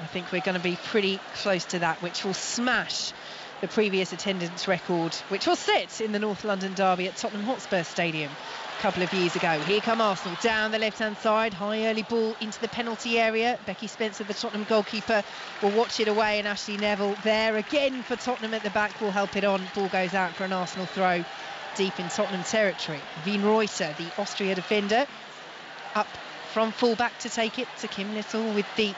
I think we're going to be pretty close to that, which will smash the previous attendance record, which was set in the North London derby at Tottenham Hotspur Stadium a couple of years ago. Here come Arsenal down the left-hand side, high early ball into the penalty area. Becky Spencer, the Tottenham goalkeeper, will watch it away, and Ashley Neville there again for Tottenham at the back will help it on. Ball goes out for an Arsenal throw deep in Tottenham territory. Wienerreuter, the Austria defender, up from full-back to take it to Kim Little with the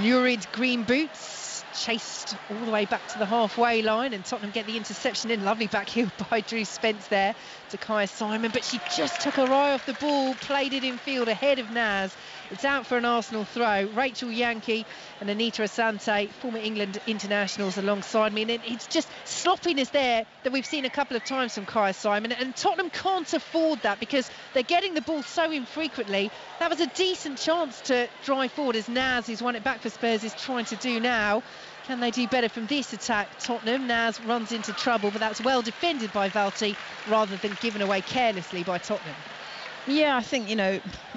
lurid green boots, chased all the way back to the halfway line, and Tottenham get the interception in. Lovely back heel by Drew Spence there to Kaya Simon, but she just took her eye off the ball, played it in field ahead of Naz. It's out for an Arsenal throw. Rachel Yankee and Anita Asante, former England internationals, alongside me, and it's just sloppiness there that we've seen a couple of times from Kaya Simon, and Tottenham can't afford that because they're getting the ball so infrequently. That was a decent chance to drive forward, as Naz, who's won it back for Spurs, is trying to do now. Can they do better from this attack? Tottenham. Naz runs into trouble, but that's well defended by Valti rather than given away carelessly by Tottenham. Yeah, I think,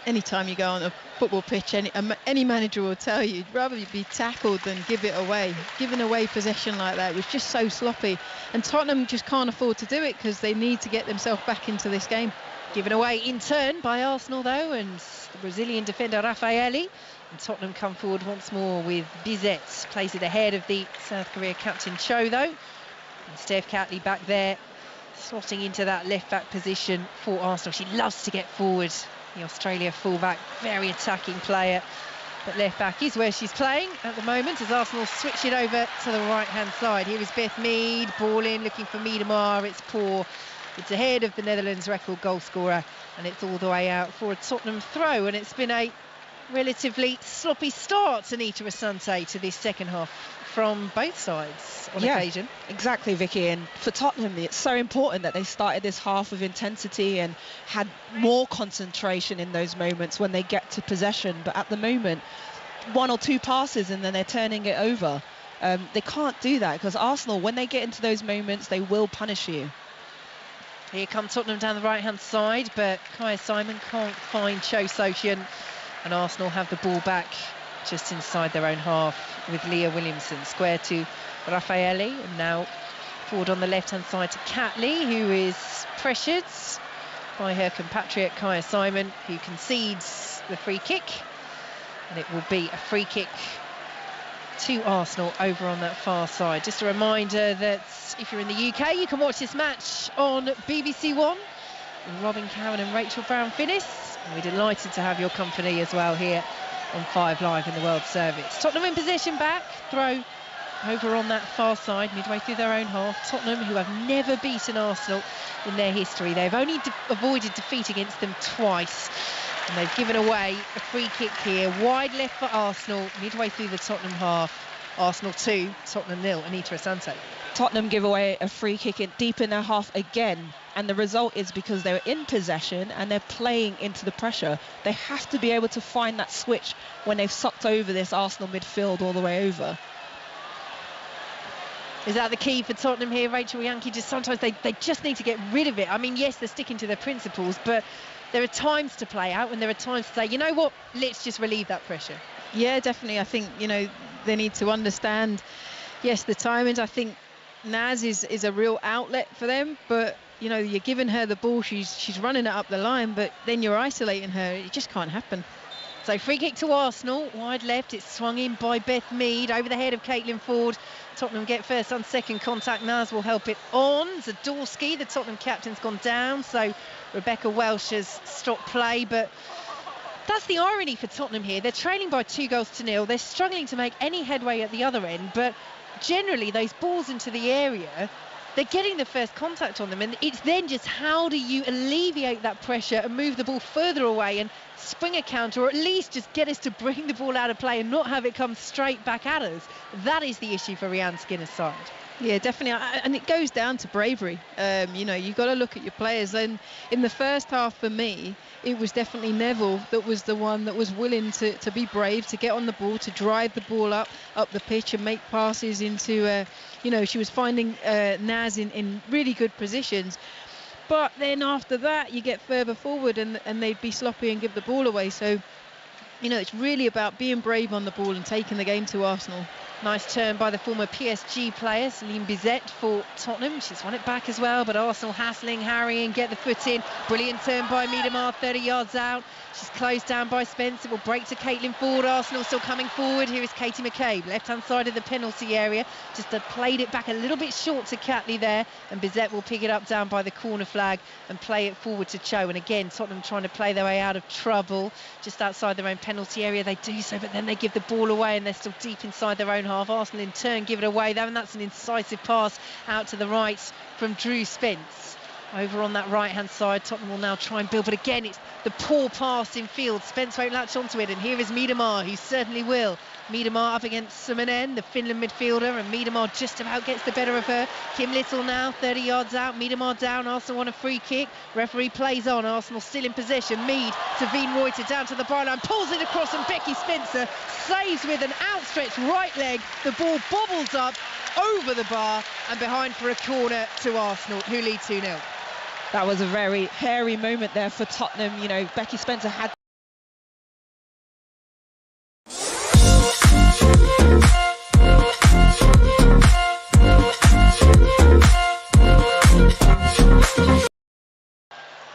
any time you go on a football pitch, any manager will tell you, you'd rather be tackled than give it away. Giving away possession like that was just so sloppy. And Tottenham just can't afford to do it because they need to get themselves back into this game. Given away in turn by Arsenal, though, and the Brazilian defender Rafaelle. And Tottenham come forward once more with Bizet. Plays it ahead of the South Korea captain Cho, though. And Steph Catley back there, slotting into that left-back position for Arsenal. She loves to get forward. The Australia fullback, very attacking player. But left-back is where she's playing at the moment as Arsenal switch it over to the right-hand side. Here is Beth Mead, ball in, looking for Miedema. It's poor. It's ahead of the Netherlands record goal scorer, and it's all the way out for a Tottenham throw. And it's been a relatively sloppy start, Anita Asante, to this second half from both sides on occasion. Exactly, Vicky. And for Tottenham, it's so important that they started this half with intensity and had more concentration in those moments when they get to possession. But at the moment, 1 or 2 passes and then they're turning it over. They can't do that because Arsenal, when they get into those moments, they will punish you. Here come Tottenham down the right-hand side, but Kaya Simon can't find Cho Sotian, and Arsenal have the ball back just inside their own half with Leah Williamson. Square to Rafaelle, and now forward on the left-hand side to Catley, who is pressured by her compatriot Kaya Simon, who concedes the free kick, and it will be a free kick to Arsenal over on that far side. Just a reminder that if you're in the UK, you can watch this match on BBC One with Robin Cowan and Rachel Brown-Finnis. We're delighted to have your company as well here on 5 Live in the World Service. Tottenham in possession back, throw over on that far side, midway through their own half. Tottenham, who have never beaten Arsenal in their history. They've only avoided defeat against them twice. And they've given away a free kick here, wide left for Arsenal, midway through the Tottenham half. Arsenal 2, Tottenham 0. Anita Asante. Tottenham give away a free kick deep in their half again, and the result is because they're in possession and they're playing into the pressure. They have to be able to find that switch when they've sucked over this Arsenal midfield all the way over. Is that the key for Tottenham here, Rachel Yankee? Just sometimes they just need to get rid of it. I mean, yes, they're sticking to their principles, but there are times to play out and there are times to say, you know what, let's just relieve that pressure. Yeah, definitely. I think, they need to understand, yes, the timings. I think Naz is a real outlet for them, but, you're giving her the ball, she's running it up the line, but then you're isolating her. It just can't happen. So free kick to Arsenal, wide left, it's swung in by Beth Mead, over the head of Caitlin Ford. Tottenham get first on second contact, Naz will help it on. Zadorsky, the Tottenham captain's gone down, so Rebecca Welsh has stopped play, but that's the irony for Tottenham here. They're trailing by 2-0. They're struggling to make any headway at the other end, but generally those balls into the area, they're getting the first contact on them, and it's then just how do you alleviate that pressure and move the ball further away and spring a counter, or at least just get us to bring the ball out of play and not have it come straight back at us. That is the issue for Rianne Skinner's side. Yeah, definitely, and it goes down to bravery. You've got to look at your players. And in the first half, for me, it was definitely Neville that was the one that was willing to be brave, to get on the ball, to drive the ball up the pitch and make passes into, she was finding Naz in really good positions. But then after that, you get further forward and they'd be sloppy and give the ball away. So, it's really about being brave on the ball and taking the game to Arsenal. Nice turn by the former PSG player, Celine Bizet, for Tottenham. She's won it back as well, but Arsenal hassling, harrying, get the foot in. Brilliant turn by Miedema, 30 yards out. She's closed down by Spence. It will break to Caitlin Ford. Arsenal still coming forward. Here is Katie McCabe, left-hand side of the penalty area. Just played it back a little bit short to Catley there, and Bizet will pick it up down by the corner flag and play it forward to Cho. And again, Tottenham trying to play their way out of trouble just outside their own penalty area. They do so, but then they give the ball away and they're still deep inside their own half. Arsenal in turn give it away, and that's an incisive pass out to the right from Drew Spence. Over on that right-hand side, Tottenham will now try and build, but again, it's the poor pass in field. Spence won't latch onto it, and here is Miedema, who certainly will. Miedema up against Simonen, the Finland midfielder, and Miedema just about gets the better of her. Kim Little now, 30 yards out. Miedema down, Arsenal want a free kick. Referee plays on, Arsenal still in possession. Mead to Veen Reuter down to the byline, pulls it across, and Becky Spencer saves with an outstretched right leg. The ball bobbles up over the bar and behind for a corner to Arsenal, who lead 2-0. That was a very hairy moment there for Tottenham. Becky Spencer had...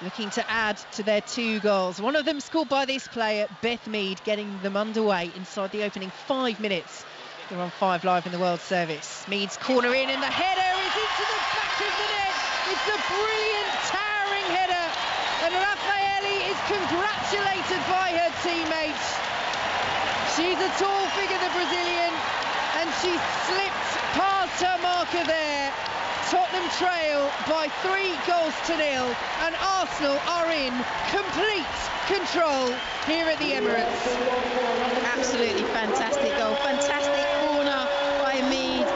Looking to add to their 2 goals. One of them scored by this player, Beth Mead, getting them underway inside the opening 5 minutes. We're on 5 Live in the World Service. Mead's corner in, and the header is into the back of the net. It's a brilliant, towering header, and Rafaelle is congratulated by her teammates. She's a tall figure, the Brazilian, and she slipped past her marker there. Tottenham trail by 3-0, and Arsenal are in complete control here at the Emirates. Absolutely fantastic goal, fantastic corner by Mead,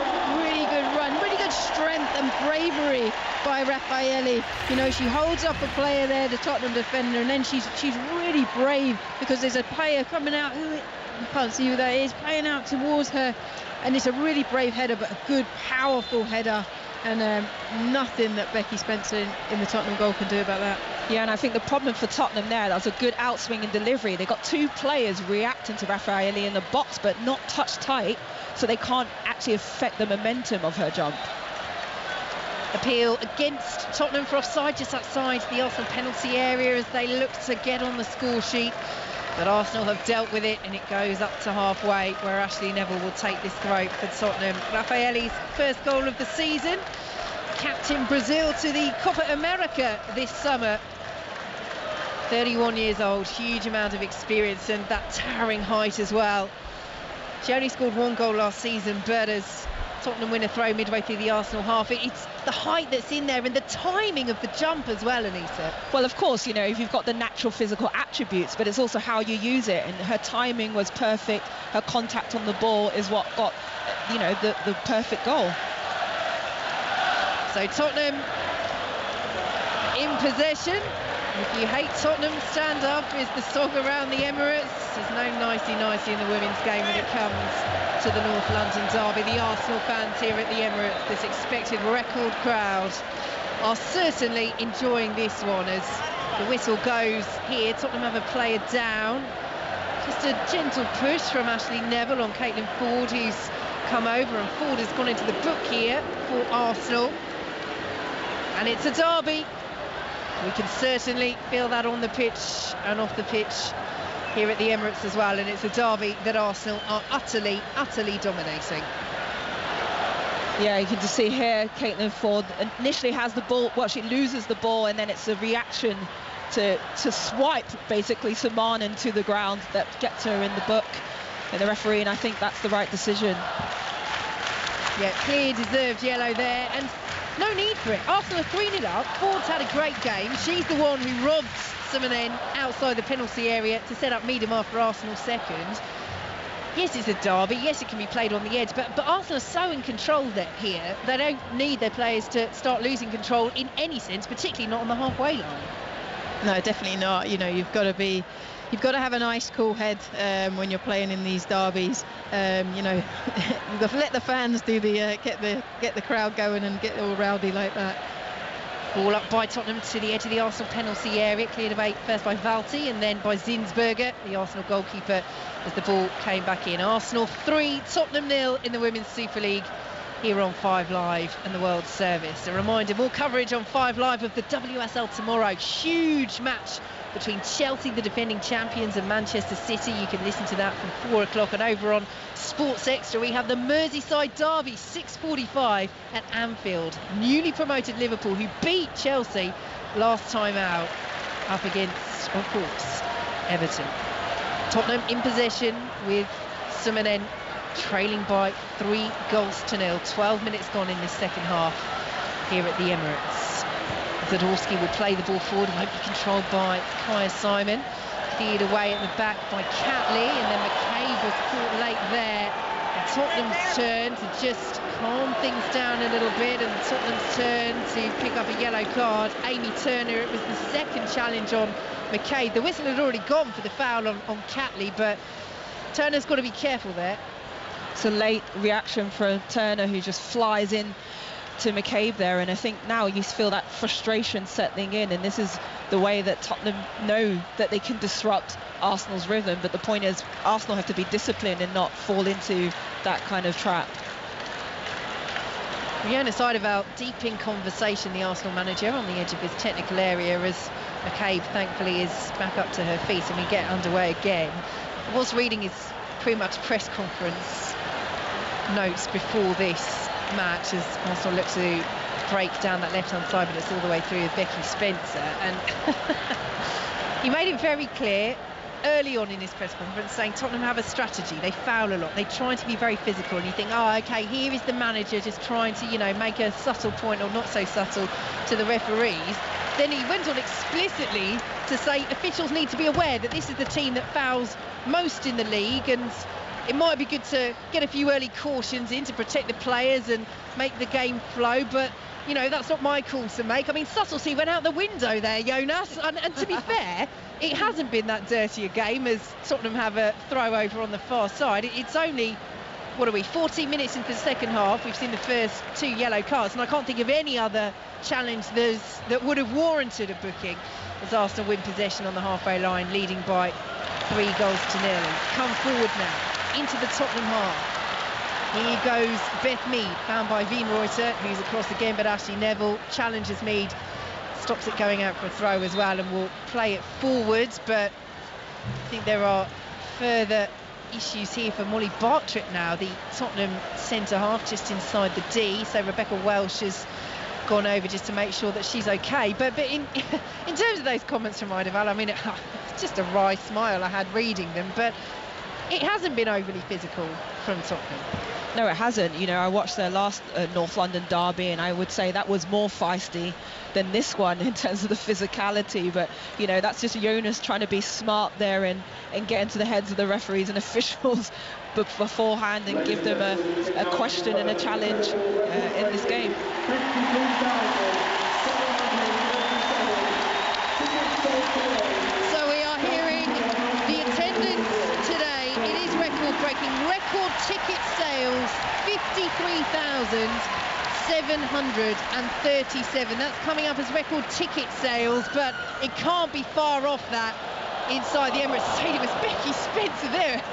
really good run, really good strength and bravery by Rafaelle. You know, she holds up a player there, the Tottenham defender, and then she's really brave because there's a player coming out who, you can't see who that is, playing out towards her, and it's a really brave header, but a good, powerful header. And nothing that Becky Spencer in the Tottenham goal can do about that. Yeah, and I think the problem for Tottenham there, that was a good outswing in delivery. They got two players reacting to Rafaelle in the box, but not touch tight, so they can't actually affect the momentum of her jump. Appeal against Tottenham for offside, just outside the Arsenal penalty area as they look to get on the score sheet. But Arsenal have dealt with it, and it goes up to halfway, where Ashley Neville will take this throw for Tottenham. Rafaelle's first goal of the season, captain Brazil to the Copa America this summer. 31 years old, huge amount of experience, and that towering height as well. She only scored 1 goal last season, but as Tottenham win a throw midway through the Arsenal half, it's the height that's in there and the timing of the jump as well, Anita. Well, of course, you know, if you've got the natural physical attributes, but it's also how you use it, and her timing was perfect. Her contact on the ball is what got, you know, the perfect goal. So Tottenham in possession. If you hate Tottenham, stand up is the song around the Emirates. There's no nicey-nicey in the women's game when it comes to the North London derby. The Arsenal fans here at the Emirates, this expected record crowd, are certainly enjoying this one as the whistle goes here. Tottenham have a player down. Just a gentle push from Ashley Neville on Caitlin Ford, who's come over, and Ford has gone into the book here for Arsenal. And it's a derby. We can certainly feel that on the pitch and off the pitch here at the Emirates as well, and it's a derby that Arsenal are utterly dominating. Yeah, you can just see here Caitlin Ford initially has the ball, well, she loses the ball, and then it's a reaction to swipe basically Samanen to the ground that gets her in the book, and the referee, and I think that's the right decision. Yeah, clear deserved yellow there, and no need for it. Arsenal are 3-0 up. Ford's had a great game. She's the one who robbed Samanen outside the penalty area to set up Miedema for Arsenal's second. Yes, it's a derby. Yes, it can be played on the edge, but Arsenal are so in control here. They don't need their players to start losing control in any sense, particularly not on the halfway line. No, definitely not. You know, you've got to have a nice cool head when you're playing in these derbies. You know, you've got to let the fans do the get the crowd going and get all rowdy like that. Ball up by Tottenham to the edge of the Arsenal penalty area, cleared away first by Valti and then by Zinsberger, the Arsenal goalkeeper, as the ball came back in. Arsenal 3, Tottenham 0 in the Women's Super League here on 5 Live and the World Service. A reminder, more coverage on 5 Live of the WSL tomorrow. Huge match between Chelsea, the defending champions, and Manchester City. You can listen to that from 4 o'clock, and over on Sports Extra we have the Merseyside derby, 6:45 at Anfield. Newly promoted Liverpool, who beat Chelsea last time out, up against, of course, Everton. Tottenham in possession with Samanen trailing by 3-0. 12 minutes gone in this second half here at the Emirates. Zadorsky will play the ball forward, won't be controlled by Kaya Simon. Cleared away at the back by Catley, and then McCabe was caught late there. And Tottenham's turn to just calm things down a little bit, and Tottenham's turn to pick up a yellow card. Amy Turner, it was the second challenge on McCabe. The whistle had already gone for the foul on Catley, but Turner's got to be careful there. It's a late reaction for Turner, who just flies in to McCabe there, and I think now you feel that frustration settling in, and this is the way that Tottenham know that they can disrupt Arsenal's rhythm. But the point is, Arsenal have to be disciplined and not fall into that kind of trap. Rihanna Seiderveld deep in conversation, the Arsenal manager, on the edge of his technical area, as McCabe thankfully is back up to her feet and we get underway again. I was reading his pre-match press conference notes before this match as Arsenal look to break down that left-hand side, but it's all the way through with Becky Spencer. And he made it very clear early on in his press conference, saying Tottenham have a strategy. They foul a lot. They try to be very physical, and you think, oh, okay, here is the manager just trying to, make a subtle point, or not so subtle, to the referees. Then he went on explicitly to say officials need to be aware that this is the team that fouls most in the league, and it might be good to get a few early cautions in to protect the players and make the game flow, but that's not my call to make. I mean, subtlety went out the window there, Jonas, and to be fair, it hasn't been that dirty a game as Tottenham have a throw over on the far side. It's only, 14 minutes into the second half. We've seen the first 2 yellow cards, and I can't think of any other challenge that would have warranted a booking, as Arsenal win possession on the halfway line, leading by 3 goals to 0. Come forward now into the Tottenham half. Here goes Beth Mead, found by Wienreuter, who's across again, but Ashley Neville challenges Mead, stops it going out for a throw as well, and will play it forwards. But I think there are further issues here for Molly Bartrip now, the Tottenham centre half, just inside the D. So Rebecca Welsh has gone over just to make sure that she's okay. But in terms of those comments from Miedema, I mean, it's just a wry smile I had reading them, but it hasn't been overly physical from Tottenham. No, it hasn't. I watched their last North London derby, and I would say that was more feisty than this one in terms of the physicality. But, that's just Jonas trying to be smart there and get into the heads of the referees and officials beforehand and give them a question and a challenge in this game. So we are hearing the attendance today. It is record-breaking. Record ticket sales, 53,737. That's coming up as record ticket sales, but it can't be far off that inside the Emirates Stadium. It's Becky Spencer there.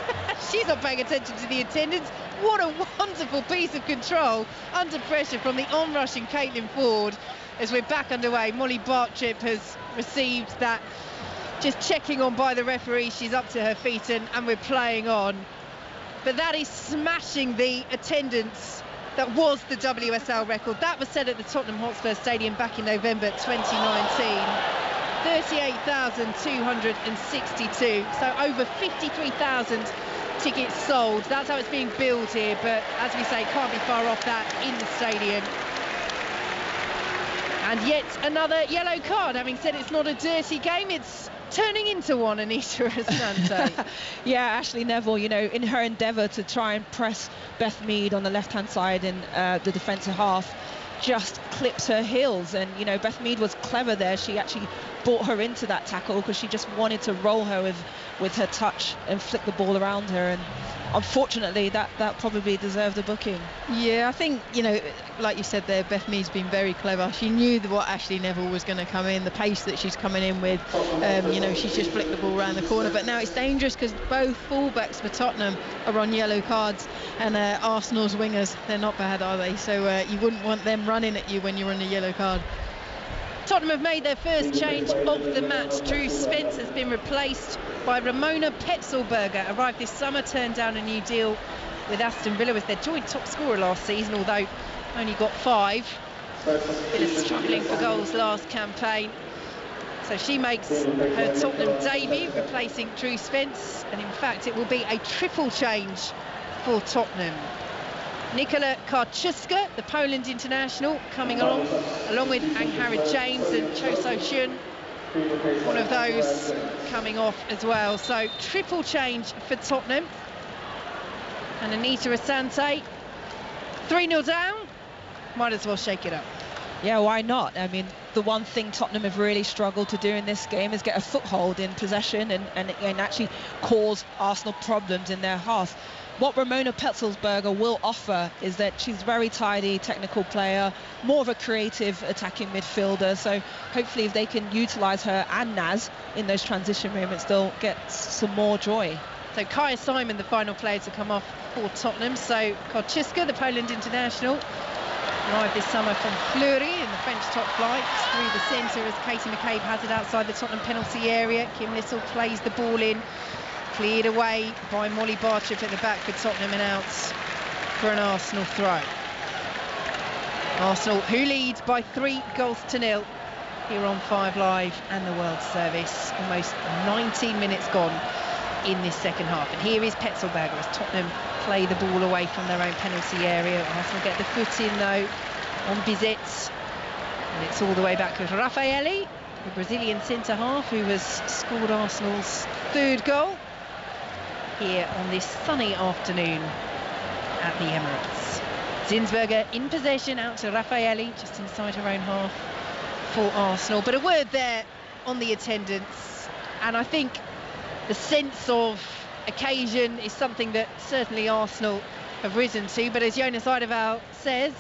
She's not paying attention to the attendance. What a wonderful piece of control under pressure from the on-rushing Caitlin Ford. As we're back underway, Molly Bartrip has received that just checking on by the referee. She's up to her feet, and we're playing on. But that is smashing the attendance that was the WSL record. That was set at the Tottenham Hotspur Stadium back in November 2019. 38,262. So over 53,000 tickets sold. That's how it's being billed here. But as we say, can't be far off that in the stadium. And yet another yellow card. Having said it's not a dirty game, it's turning into one, Anita Asante. Yeah, Ashley Neville, in her endeavour to try and press Beth Mead on the left-hand side in the defensive half, just clips her heels. And, Beth Mead was clever there. She actually brought her into that tackle because she just wanted to roll her with her touch and flick the ball around her. And unfortunately, that probably deserved a booking. Yeah, I think, like you said there, Beth Mead's been very clever. She knew what Ashley Neville was going to come in, the pace that she's coming in with. She's just flicked the ball around the corner. But now it's dangerous because both fullbacks for Tottenham are on yellow cards, and Arsenal's wingers, they're not bad, are they? So you wouldn't want them running at you when you're on a yellow card. Tottenham have made their first change of the match. Drew Spence has been replaced by Ramona Petzelberger. Arrived this summer, turned down a new deal with Aston Villa, was their joint top scorer last season, although only got 5. Villa struggling for goals last campaign. So she makes her Tottenham debut, replacing Drew Spence, and in fact it will be a triple change for Tottenham. Nikola Karczuska, the Poland international, coming along with Angharad James and Cho So-Shun, one of those coming off as well. So triple change for Tottenham. And Anita Asante, 3-0 down, might as well shake it up. Yeah, why not? I mean, the one thing Tottenham have really struggled to do in this game is get a foothold in possession and actually cause Arsenal problems in their half. What Ramona Petzelberger will offer is that she's very tidy, technical player, more of a creative attacking midfielder. So hopefully if they can utilise her and Naz in those transition moments, they'll get some more joy. So Kaya Simon, the final player to come off for Tottenham. So Karczuska, the Poland international, arrived this summer from Fleury in the French top flight, through the centre as Katie McCabe has it outside the Tottenham penalty area. Kim Little plays the ball in. Cleared away by Molly Bartrip at the back for Tottenham, and out for an Arsenal throw. Arsenal, who leads by 3-0 here on 5 Live and the World Service. Almost 19 minutes gone in this second half. And here is Petzelberger as Tottenham play the ball away from their own penalty area. Arsenal get the foot in though on Bizet. And it's all the way back with Rafaelle, the Brazilian centre-half who has scored Arsenal's 3rd goal here on this sunny afternoon at the Emirates. Zinsberger in possession, out to Rafaelle, just inside her own half for Arsenal. But a word there on the attendance, and I think the sense of occasion is something that certainly Arsenal have risen to. But as Jonas Eidevall says,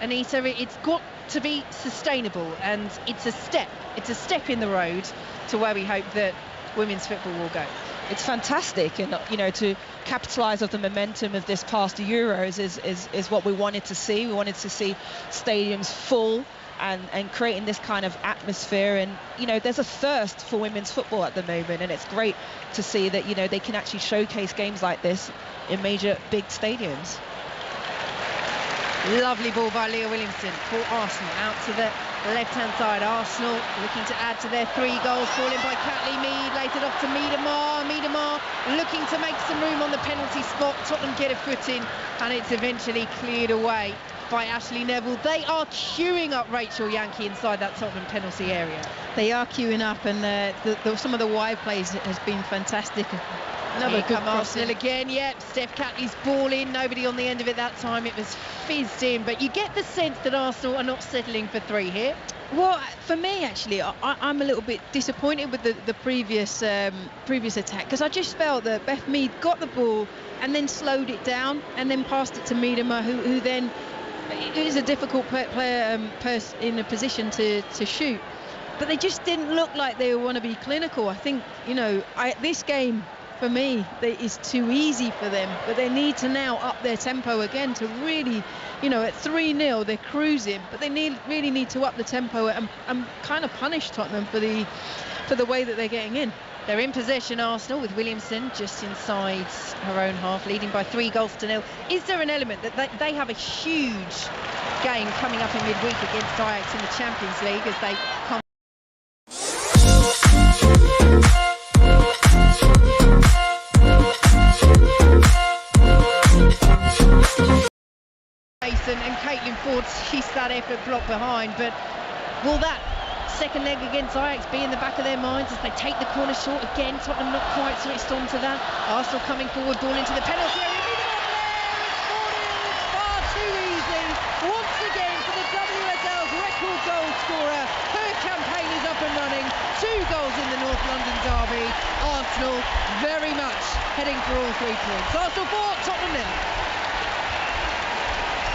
Anita, it's got to be sustainable, and it's a step in the road to where we hope that women's football will go. It's fantastic, and to capitalise of the momentum of this past Euros is what we wanted to see. We wanted to see stadiums full and creating this kind of atmosphere, and there's a thirst for women's football at the moment, and it's great to see that they can actually showcase games like this in major big stadiums. Lovely ball by Leah Williamson for Arsenal, out to the left-hand side. Arsenal looking to add to their 3 goals, falling by Beth Mead, laid it off to Miedema. Miedema looking to make some room on the penalty spot. Tottenham get a foot in, and it's eventually cleared away by Ashley Neville. They are queuing up Rachel Yankee inside that Tottenham penalty area. They are queuing up, and some of the wide plays has been fantastic. Another good Arsenal again. Yep, Steph Catley's ball in, nobody on the end of it that time. It was fizzed in, but you get the sense that Arsenal are not settling for 3 here. Well, for me, actually, I'm a little bit disappointed with the previous attack, because I just felt that Beth Mead got the ball and then slowed it down and then passed it to Miedema, who then is a difficult player in a position to shoot. But they just didn't look like they want to be clinical. I think, this game, for me, is too easy for them, but they need to now up their tempo again to really, at 3-0 they're cruising, but they really need to up the tempo and kind of punish Tottenham for the way that they're getting in. They're in possession, Arsenal, with Williamson just inside her own half, leading by 3-0. Is there an element that they have a huge game coming up in midweek against Ajax in the Champions League as they come? And Caitlin Ford, she's that effort block behind, but will that second leg against Ajax be in the back of their minds as they take the corner short again? Tottenham not quite switched on to that. Arsenal coming forward, ball into the penalty area. It's far too easy once again for the WSL's record goal scorer. Her campaign is up and running. 2 goals in the North London derby. Arsenal very much heading for all 3 points. Arsenal 4, Tottenham 0.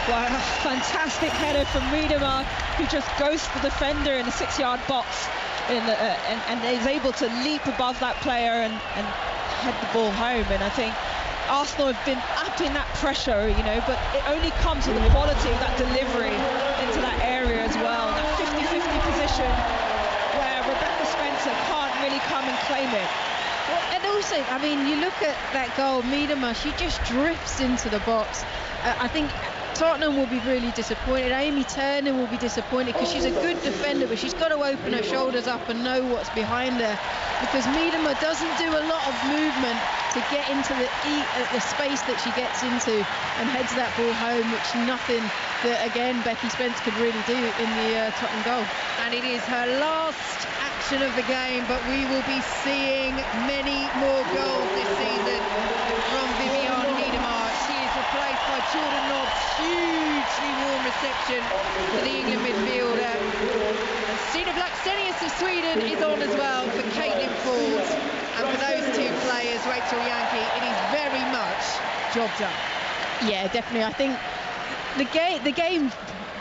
Well, a fantastic header from Miedema, who just goes to the defender in the 6-yard box and is able to leap above that player and head the ball home. And I think Arsenal have been upping that pressure, but it only comes with the quality of that delivery into that area as well. That 50-50 position where Rebecca Spencer can't really come and claim it. Well, and also, you look at that goal, Miedema, she just drifts into the box. I think Tottenham will be really disappointed. Amy Turner will be disappointed because she's a good defender, but she's got to open her shoulders up and know what's behind her, because Miedema doesn't do a lot of movement to get into the space that she gets into and heads that ball home, which nothing that, again, Becky Spence could really do in the Tottenham goal. And it is her last action of the game, but we will be seeing many more goals this season from Viviane Miedema. She is replaced by Jordan Nobbs. Hugely warm reception for the England midfielder. And Stina Blackstenius of Sweden is on as well for Caitlin Ford. And for those 2 players, Rachel Yankee, it is very much job done. Yeah, definitely. I think the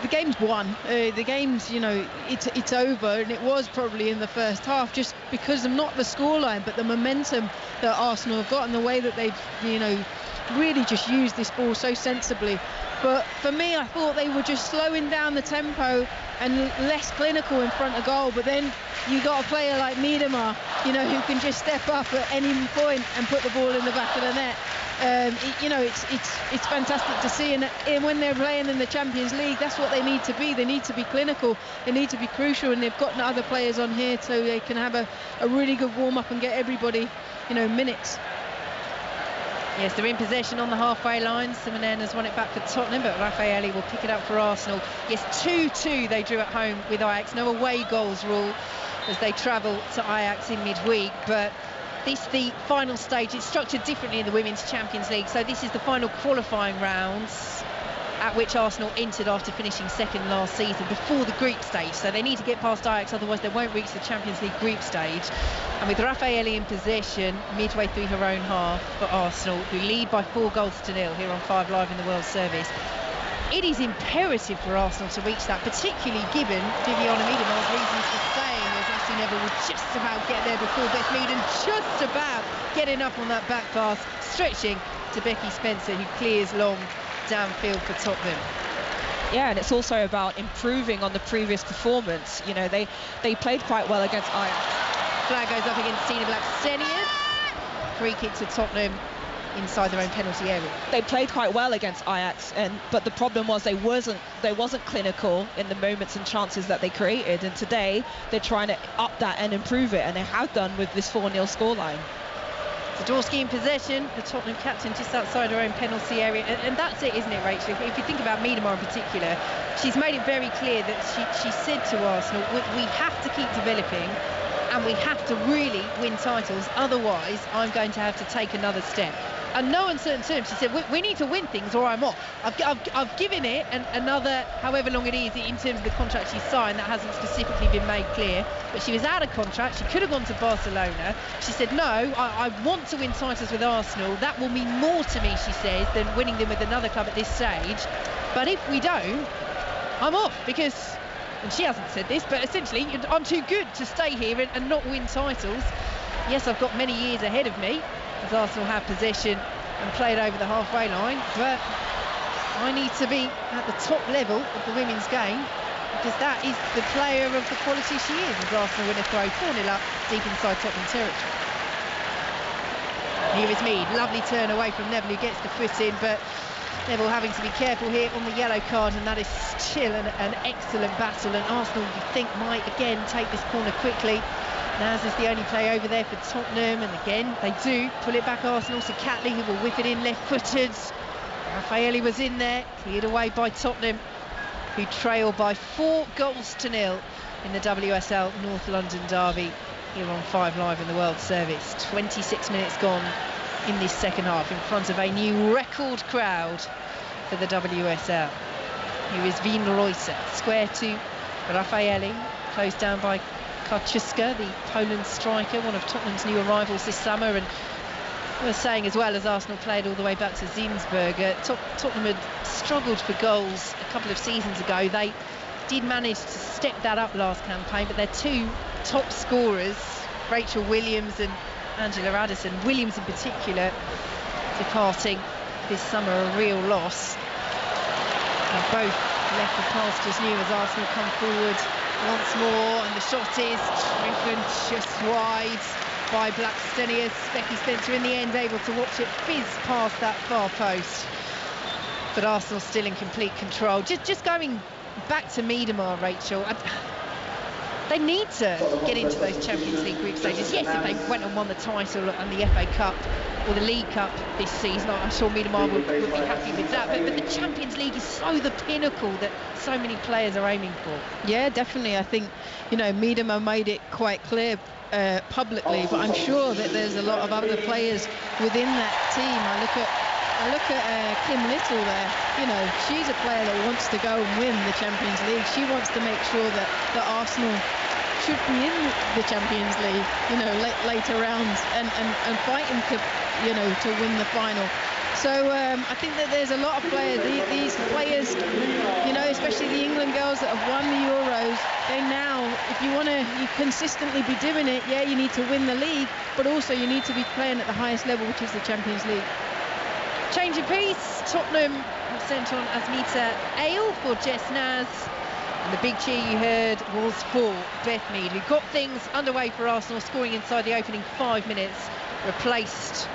game's won. The game's, it's over, and it was probably in the first half, just because of not the scoreline, but the momentum that Arsenal have got and the way that they've, really just used this ball so sensibly. But for me, I thought they were just slowing down the tempo and less clinical in front of goal. But then you got a player like Miedema, who can just step up at any point and put the ball in the back of the net. It's fantastic to see, and when they're playing in the Champions League, that's what they need to be. They need to be clinical, they need to be crucial, and they've got other players on here so they can have a really good warm-up and get everybody, minutes. Yes, they're in possession on the halfway line. Simonen has won it back for Tottenham, but Rafaelle will pick it up for Arsenal. Yes, 2-2 they drew at home with Ajax. No away goals rule as they travel to Ajax in midweek, but the final stage. It's structured differently in the Women's Champions League, so this is the final qualifying rounds at which Arsenal entered after finishing second last season before the group stage. So they need to get past Ajax, otherwise they won't reach the Champions League group stage. And with Rafaelle in possession midway through her own half for Arsenal, who lead by 4-0 here on 5 Live in the World Service, it is imperative for Arsenal to reach that, particularly given Viviana Miedema's reasons for staying, as Ashley Neville would just about get there before Beth Mead and just about getting up on that back pass, stretching to Becky Spencer, who clears long downfield for Tottenham. Yeah, and it's also about improving on the previous performance. They played quite well against Ajax. Flag goes up against Tina Blackstenius. Free kick to Tottenham inside their own penalty area. They played quite well against Ajax, but the problem was they wasn't clinical in the moments and chances that they created. And today they're trying to up that and improve it, and they have done with this 4-0 scoreline. Zadorsky in possession, the Tottenham captain just outside her own penalty area, and that's it, isn't it, Rachel? If you think about Miedema in particular, she's made it very clear that she said to Arsenal, we have to keep developing and we have to really win titles, otherwise I'm going to have to take another step. And no uncertain terms, she said, we need to win things or I'm off. I've given it another however long it is in terms of the contract she signed. That hasn't specifically been made clear, but she was out of contract. She could have gone to Barcelona. She said, no, I want to win titles with Arsenal. That will mean more to me, she says, than winning them with another club at this stage. But if we don't, I'm off, because, and she hasn't said this, but essentially I'm too good to stay here and not win titles. Yes, I've got many years ahead of me, as Arsenal have possession and played over the halfway line, but I need to be at the top level of the women's game, because that is the player of the quality she is, as Arsenal win a throw 4-0 up deep inside Tottenham territory. Here is Mead, lovely turn away from Neville, who gets the foot in, but Neville having to be careful here on the yellow card, and that is still an excellent battle, and Arsenal, you think, might again take this corner quickly. Naz is the only play over there for Tottenham, and again they do pull it back Arsenal, so Catley, who will whip it in left-footed. Rafaelle was in there, cleared away by Tottenham, who trail by 4-0 in the WSL North London derby here on 5 Live in the World Service. 26 minutes gone in this second half in front of a new record crowd for the WSL. Here is Wien Reusser, square to Rafaelle, closed down by Karczyska, the Poland striker, one of Tottenham's new arrivals this summer. And I was saying as well, as Arsenal played all the way back to Zinsberger, Tottenham had struggled for goals a couple of seasons ago. They did manage to step that up last campaign, but their two top scorers, Rachel Williams and Angela Addison, Williams in particular, departing this summer, a real loss. And both left the pastures new as Arsenal come forward once more, and the shot is driven just wide by Blackstenius. Becky Spencer in the end able to watch it fizz past that far post, but Arsenal still in complete control. Just going back to Miedema, Rachel, they need to get into those Champions League group stages. Yes, if they went and won the title and the FA Cup or the League Cup this season, I'm sure Miedema would be happy with that, but the Champions League is so the pinnacle that so many players are aiming for. Yeah, definitely. I think, Miedema made it quite clear publicly, but I'm sure that there's a lot of other players within that team. I look at Kim Little there. She's a player that wants to go and win the Champions League. She wants to make sure that Arsenal should be in the Champions League, later rounds and fighting to win the final. So I think that there's a lot of players, these players, especially the England girls that have won the Euros, they now, if you want to consistently be doing it, yeah, you need to win the league, but also you need to be playing at the highest level, which is the Champions League. Change of pace, Tottenham have sent on Asmita Ale for Jess Naz, and the big cheer you heard was for Beth Mead, who got things underway for Arsenal, scoring inside the opening 5 minutes, replaced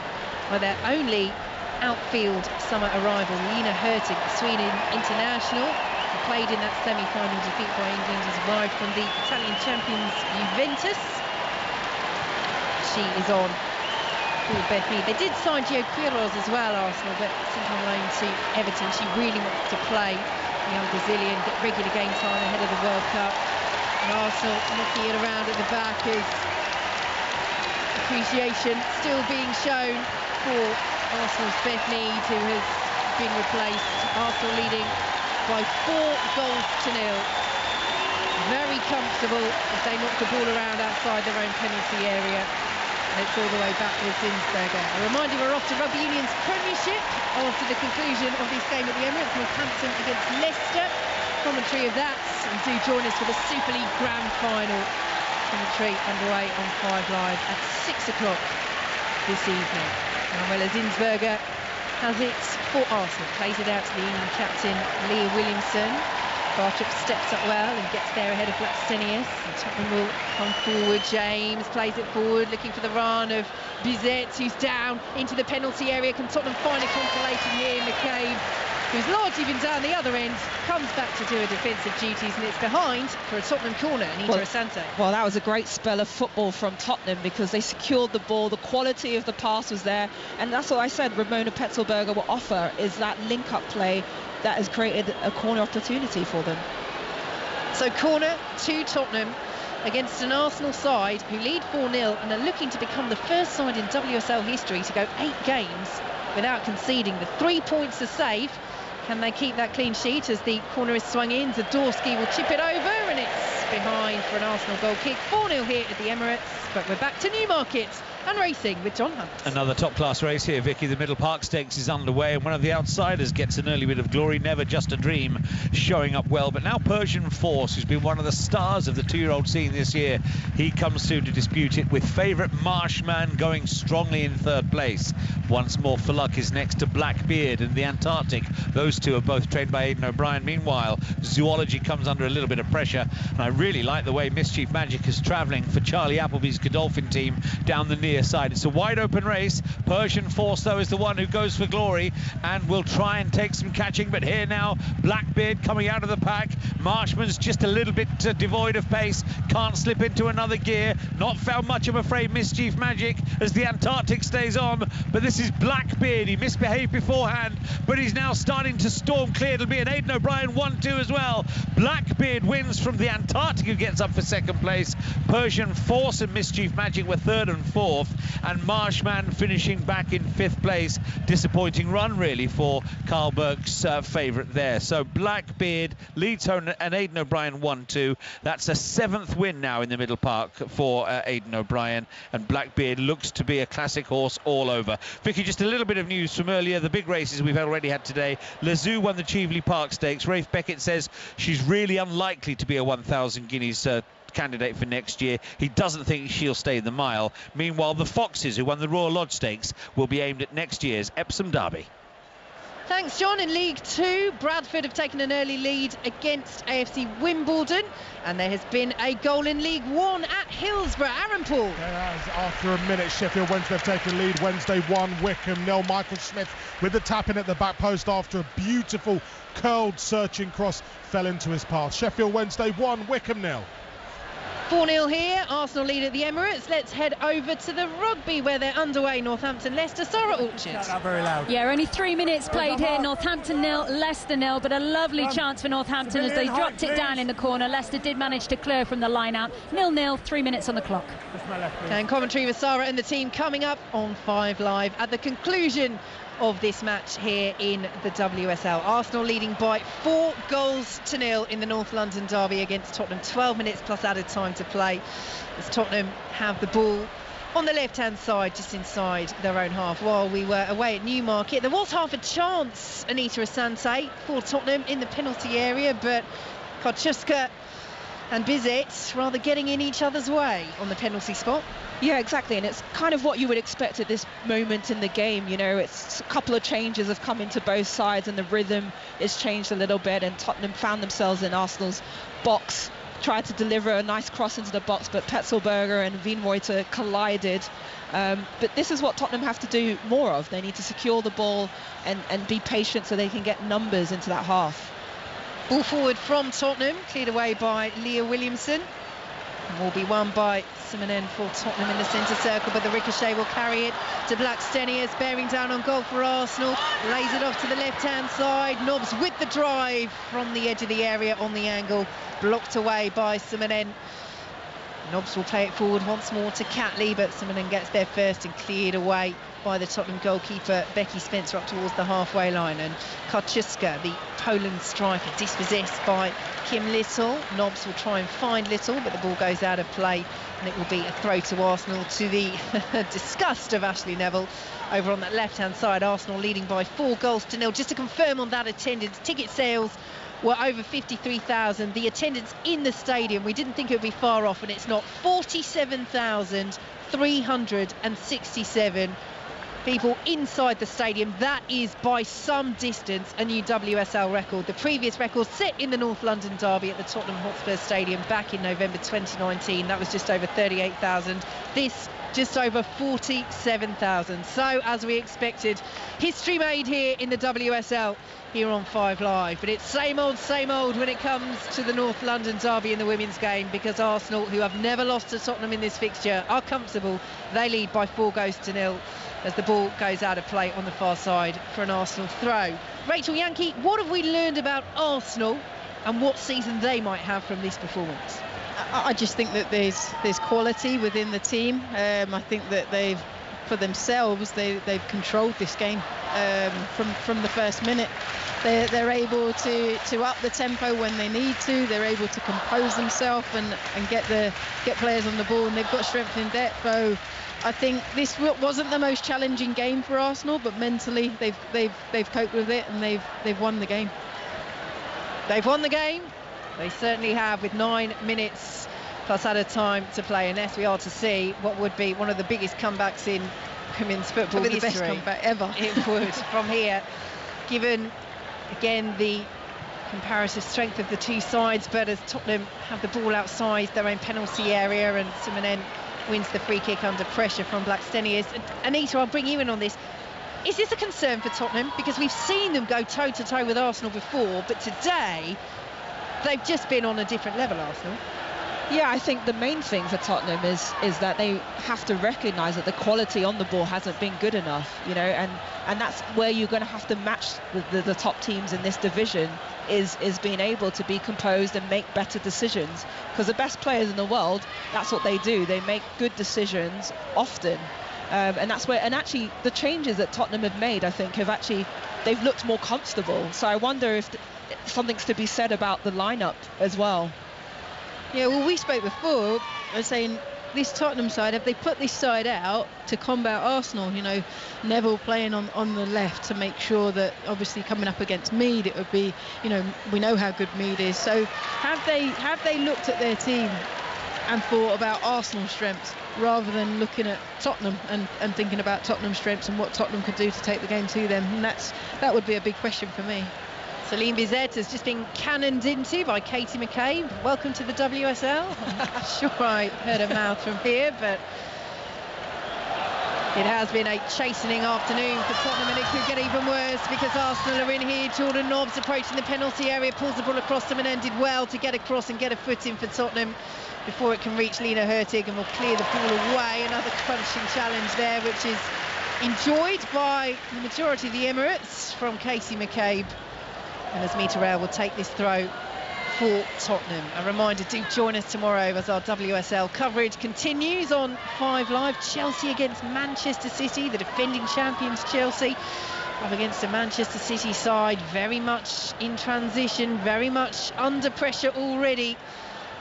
by their only outfield summer arrival, Lina Hurtig, the Sweden international, who played in that semi-final defeat by England, has arrived from the Italian champions Juventus. She is on for Beth Mead. They did sign Gio Quiroz as well, Arsenal, but sent on loan to Everton. She really wants to play, the young Brazilian, get regular game time ahead of the World Cup. And Arsenal looking it around at the back as appreciation still being shown for Arsenal's Beth Mead, who has been replaced. Arsenal leading by 4-0. Very comfortable as they knock the ball around outside their own penalty area. And it's all the way back to Zinsberger. A reminder, we're off to Rugby Union's Premiership after the conclusion of this game at the Emirates. Northampton against Leicester. Commentary of that, and do join us for the Super League Grand Final. Commentary underway on 5 Live at 6 o'clock this evening. Manuela Zinsberger has it for Arsenal, plays it out to the England captain Leah Williamson. Bartrup steps up well and gets there ahead of Blackstenius. Tottenham will come forward. James plays it forward, looking for the run of Bizet, who's down into the penalty area. Can Tottenham find a consolation here? McCabe, who's largely been down the other end, comes back to do her defensive duties, and it's behind for a Tottenham corner. Anita Asante. Well, that was a great spell of football from Tottenham because they secured the ball, the quality of the pass was there, and that's what I said Ramona Petzelberger will offer, is that link-up play that has created a corner opportunity for them. So corner to Tottenham against an Arsenal side who lead 4-0 and are looking to become the first side in WSL history to go 8 games without conceding. The 3 points are safe. Can they keep that clean sheet as the corner is swung in? Zadorsky will chip it over, and it's behind for an Arsenal goal kick. 4-0 here at the Emirates, but we're back to Newmarket and racing with John Hunt. Another top-class race here, Vicky. The Middle Park Stakes is underway, and one of the outsiders gets an early bit of glory. Never Just a Dream showing up well, but now Persian Force, who's been one of the stars of the 2-year-old scene this year, he comes through to dispute it with favourite Marshman going strongly in 3rd place. Once More for Luck is next to Blackbeard and the Antarctic. Those two are both trained by Aidan O'Brien. Meanwhile, Zoology comes under a little bit of pressure, and I really like the way Mischief Magic is travelling for Charlie Appleby's Godolphin team down the near side. It's a wide open race. Persian Force, though, is the one who goes for glory and will try and take some catching, but here now Blackbeard coming out of the pack. Marshman's just a little bit devoid of pace, can't slip into another gear. Not found much, I'm afraid, Mischief Magic, as the Antarctic stays on, but this is Blackbeard. He misbehaved beforehand, but he's now starting to storm clear. It'll be an Aidan O'Brien 1-2 as well. Blackbeard wins from the Antarctic, who gets up for 2nd place. Persian Force and Mischief Magic were 3rd and 4th, and Marshman finishing back in 5th place. Disappointing run really for Carl Burke's favourite there. So Blackbeard leads home an Aidan O'Brien 1-2. That's a 7th win now in the Middle Park for Aidan O'Brien, and Blackbeard looks to be a classic horse all over. Vicky, just a little bit of news from earlier. The big races we've already had today. Lazoo won the Cheveley Park Stakes. Rafe Beckett says she's really unlikely to be a 1,000 guineas candidate for next year. He doesn't think she'll stay in the mile. Meanwhile, the Foxes, who won the Royal Lodge Stakes, will be aimed at next year's Epsom Derby. Thanks, John. In League 2, Bradford have taken an early lead against AFC Wimbledon, and there has been a goal in League 1 at Hillsborough. Aaron Paul. After a minute, Sheffield Wednesday have taken lead. Wednesday 1, Wickham 0. Michael Smith with the tap in at the back post after a beautiful curled searching cross fell into his path. Sheffield Wednesday 1, Wickham 0. 4-0 here, Arsenal lead at the Emirates. Let's head over to the rugby where they're underway. Northampton, Leicester. Sarah Orchard. Not very loud. Yeah, only 3 minutes played here. Northampton 0, Leicester 0, but a lovely chance for Northampton as they dropped it down in the corner. Leicester did manage to clear from the line out. 0-0, 3 minutes on the clock. And commentary with Sarah and the team coming up on 5 Live at the conclusion of this match here in the WSL. Arsenal leading by 4-0 in the North London derby against Tottenham. 12 minutes plus added time to play as Tottenham have the ball on the left-hand side, just inside their own half. While we were away at Newmarket, there was half a chance, Anita Asante, for Tottenham in the penalty area, but Kotchuska and Bizet rather getting in each other's way on the penalty spot. Yeah, exactly, and it's kind of what you would expect at this moment in the game. You know, it's a couple of changes have come into both sides and the rhythm has changed a little bit, and Tottenham found themselves in Arsenal's box tried to deliver a nice cross into the box, but Petzelberger and Wienreuter collided. But this is what Tottenham have to do more of. They need to secure the ball and be patient so they can get numbers into that half. Ball forward from Tottenham, cleared away by Leah Williamson. And will be won by Simonen for Tottenham in the centre circle, but the ricochet will carry it to Blackstenius, bearing down on goal for Arsenal. Lays it off to the left-hand side. Nobbs with the drive from the edge of the area on the angle, blocked away by Simonen. Nobbs will play it forward once more to Catley, but Simonen gets there first and cleared away by the Tottenham goalkeeper Becky Spencer up towards the halfway line. And Karczyska, the Poland striker, dispossessed by Kim Little. Nobbs will try and find Little, but the ball goes out of play, and it will be a throw to Arsenal, to the disgust of Ashley Neville. Over on that left-hand side, Arsenal leading by 4-0. Just to confirm on that attendance, ticket sales were over 53,000. The attendance in the stadium, we didn't think it would be far off, and it's not. 47,367 people inside the stadium. That is by some distance a new WSL record. The previous record set in the North London derby at the Tottenham Hotspur Stadium back in November 2019. That was just over 38,000. This just over 47,000. So, as we expected, history made here in the WSL, here on 5 Live. But it's same old when it comes to the North London derby in the women's game, because Arsenal, who have never lost to Tottenham in this fixture, are comfortable. They lead by 4-0 as the ball goes out of play on the far side for an Arsenal throw. Rachel Yankee, what have we learned about Arsenal and what season they might have from this performance? I just think that there's quality within the team. I think that they've controlled this game from the first minute. They're able to up the tempo when they need to. They're able to compose themselves and get players on the ball, and they've got strength in depth. So I think this wasn't the most challenging game for Arsenal, but mentally they've coped with it, and they've won the game. They've won the game. They certainly have, with 9 minutes plus added time to play, and yes, we are to see what would be one of the biggest comebacks in women's football history. The best comeback ever. It would, from here, given again the comparative strength of the two sides. But as Tottenham have the ball outside their own penalty area, and Simonen wins the free kick under pressure from Blackstenius. Anita, I'll bring you in on this. Is this a concern for Tottenham? Because we've seen them go toe-to-toe with Arsenal before, but today they've just been on a different level, Arsenal. Yeah, I think the main thing for Tottenham is that they have to recognise that the quality on the ball hasn't been good enough, and that's where you're going to have to match the top teams in this division, is being able to be composed and make better decisions. Because the best players in the world, that's what they do. They make good decisions often. And that's where, and actually the changes that Tottenham have made, I think, they've looked more comfortable. So I wonder if something's to be said about the lineup as well. Yeah, well, we spoke before, saying this Tottenham side, have they put this side out to combat Arsenal? Neville playing on the left to make sure that, obviously coming up against Mead, it would be, we know how good Mead is. So have they looked at their team and thought about Arsenal's strengths rather than looking at Tottenham and thinking about Tottenham's strengths and what Tottenham could do to take the game to them? And that would be a big question for me. Celine Bizet has just been cannoned into by Katie McCabe. Welcome to the WSL. I'm sure I heard her mouth from here, but it has been a chastening afternoon for Tottenham, and it could get even worse because Arsenal are in here. Jordan Nobbs approaching the penalty area, pulls the ball across them, and did well to get across and get a foot in for Tottenham before it can reach Lena Hurtig, and will clear the ball away. Another crunching challenge there, which is enjoyed by the majority of the Emirates from Katie McCabe. And as Rafaelle will take this throw for Tottenham. A reminder, do join us tomorrow as our WSL coverage continues on 5 Live. Chelsea against Manchester City, the defending champions Chelsea, up against a Manchester City side very much in transition, very much under pressure already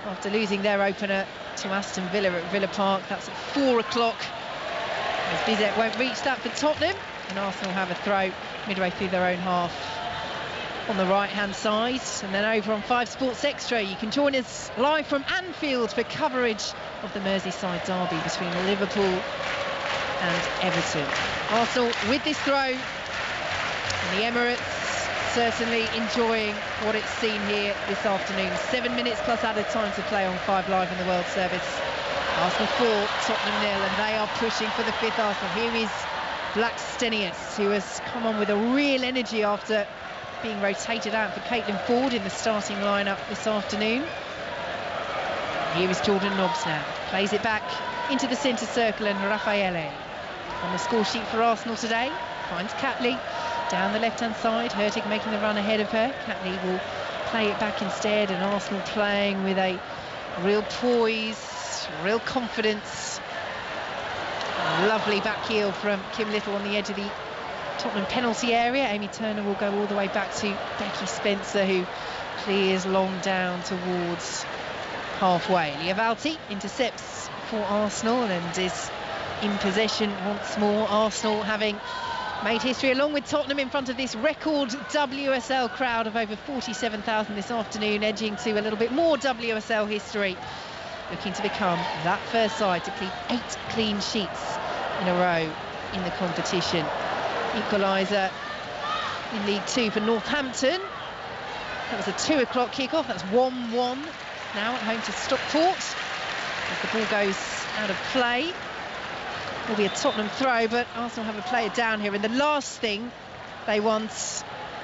after losing their opener to Aston Villa at Villa Park. That's at 4 o'clock. As Bizet won't reach that for Tottenham, and Arsenal have a throw midway through their own half on the right-hand side. And then over on 5 Sports Extra, you can join us live from Anfield for coverage of the Merseyside derby between Liverpool and Everton. Arsenal with this throw, and the Emirates certainly enjoying what it's seen here this afternoon. 7 minutes plus added time to play on 5 Live in the World Service. Arsenal 4, Tottenham 0, and they are pushing for the 5th Arsenal. Here is Blackstenius, who has come on with a real energy after being rotated out for Caitlin Ford in the starting lineup this afternoon. Here is Jordan Nobbs now, plays it back into the centre circle, and Rafaelle on the score sheet for Arsenal today finds Catley down the left-hand side. Hurtig making the run ahead of her. Catley will play it back instead, and Arsenal playing with a real poise, real confidence. A lovely back heel from Kim Little on the edge of the Tottenham penalty area. Amy Turner will go all the way back to Becky Spencer, who clears long down towards halfway. Liavalti intercepts for Arsenal and is in possession once more. Arsenal having made history along with Tottenham in front of this record WSL crowd of over 47,000 this afternoon, edging to a little bit more WSL history, looking to become that first side to keep 8 clean sheets in a row in the competition. Equaliser in League 2 for Northampton. That was a 2 o'clock kickoff. That's 1-1 now at home to Stockport as the ball goes out of play. Will be a Tottenham throw, but Arsenal have a player down here, and the last thing they want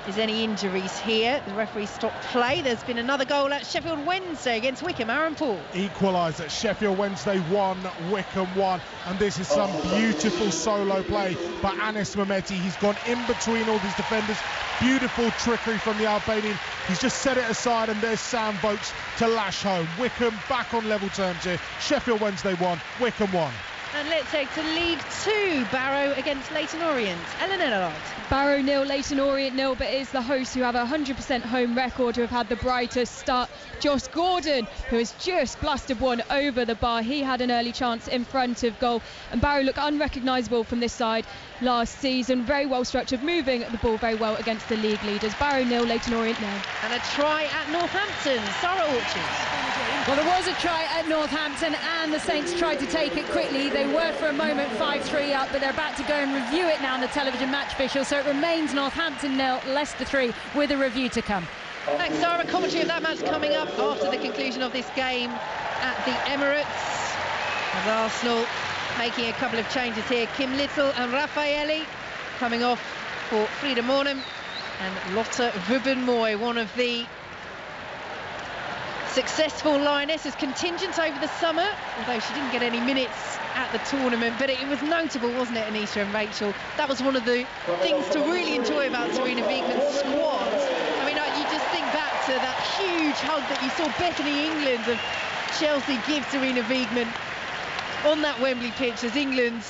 is any injuries here. The referee stopped play. There's been another goal at Sheffield Wednesday against Wickham. Aaron Paul. Equaliser, Sheffield Wednesday 1, Wickham 1, and this is some beautiful solo play by Anis Mehmeti. He's gone in between all these defenders. Beautiful trickery from the Albanian. He's just set it aside, and there's Sam Vokes to lash home. Wickham back on level terms here. Sheffield Wednesday 1, Wickham 1. And let's take to League 2, Barrow against Leyton Orient. Ellen Ellard. Barrow 0, Leyton Orient 0, but it's the hosts who have a 100% home record who have had the brightest start. Josh Gordon, who has just blasted one over the bar. He had an early chance in front of goal, and Barrow look unrecognisable from this side last season. Very well structured, moving the ball very well against the league leaders. Barrow 0, Leyton Orient 0. And a try at Northampton. Sarah Orchard. Well, there was a try at Northampton, and the Saints tried to take it quickly. They were for a moment 5-3 up, but they're about to go and review it now on the television match official. So it remains Northampton 0, Leicester 3, with a review to come. Thanks, Sarah. Commentary of that match coming up after the conclusion of this game at the Emirates. As Arsenal making a couple of changes here. Kim Little and Rafaelle coming off for Frida Mornum, and Lotte Wubben-Moy, one of the successful Lionesses contingent over the summer, although she didn't get any minutes at the tournament. But it was notable, wasn't it, Anisha and Rachel? That was one of the things to really enjoy about Sarina Wiegman's squad. I mean, you just think back to that huge hug that you saw Bethany England of Chelsea give Sarina Wiegman on that Wembley pitch as England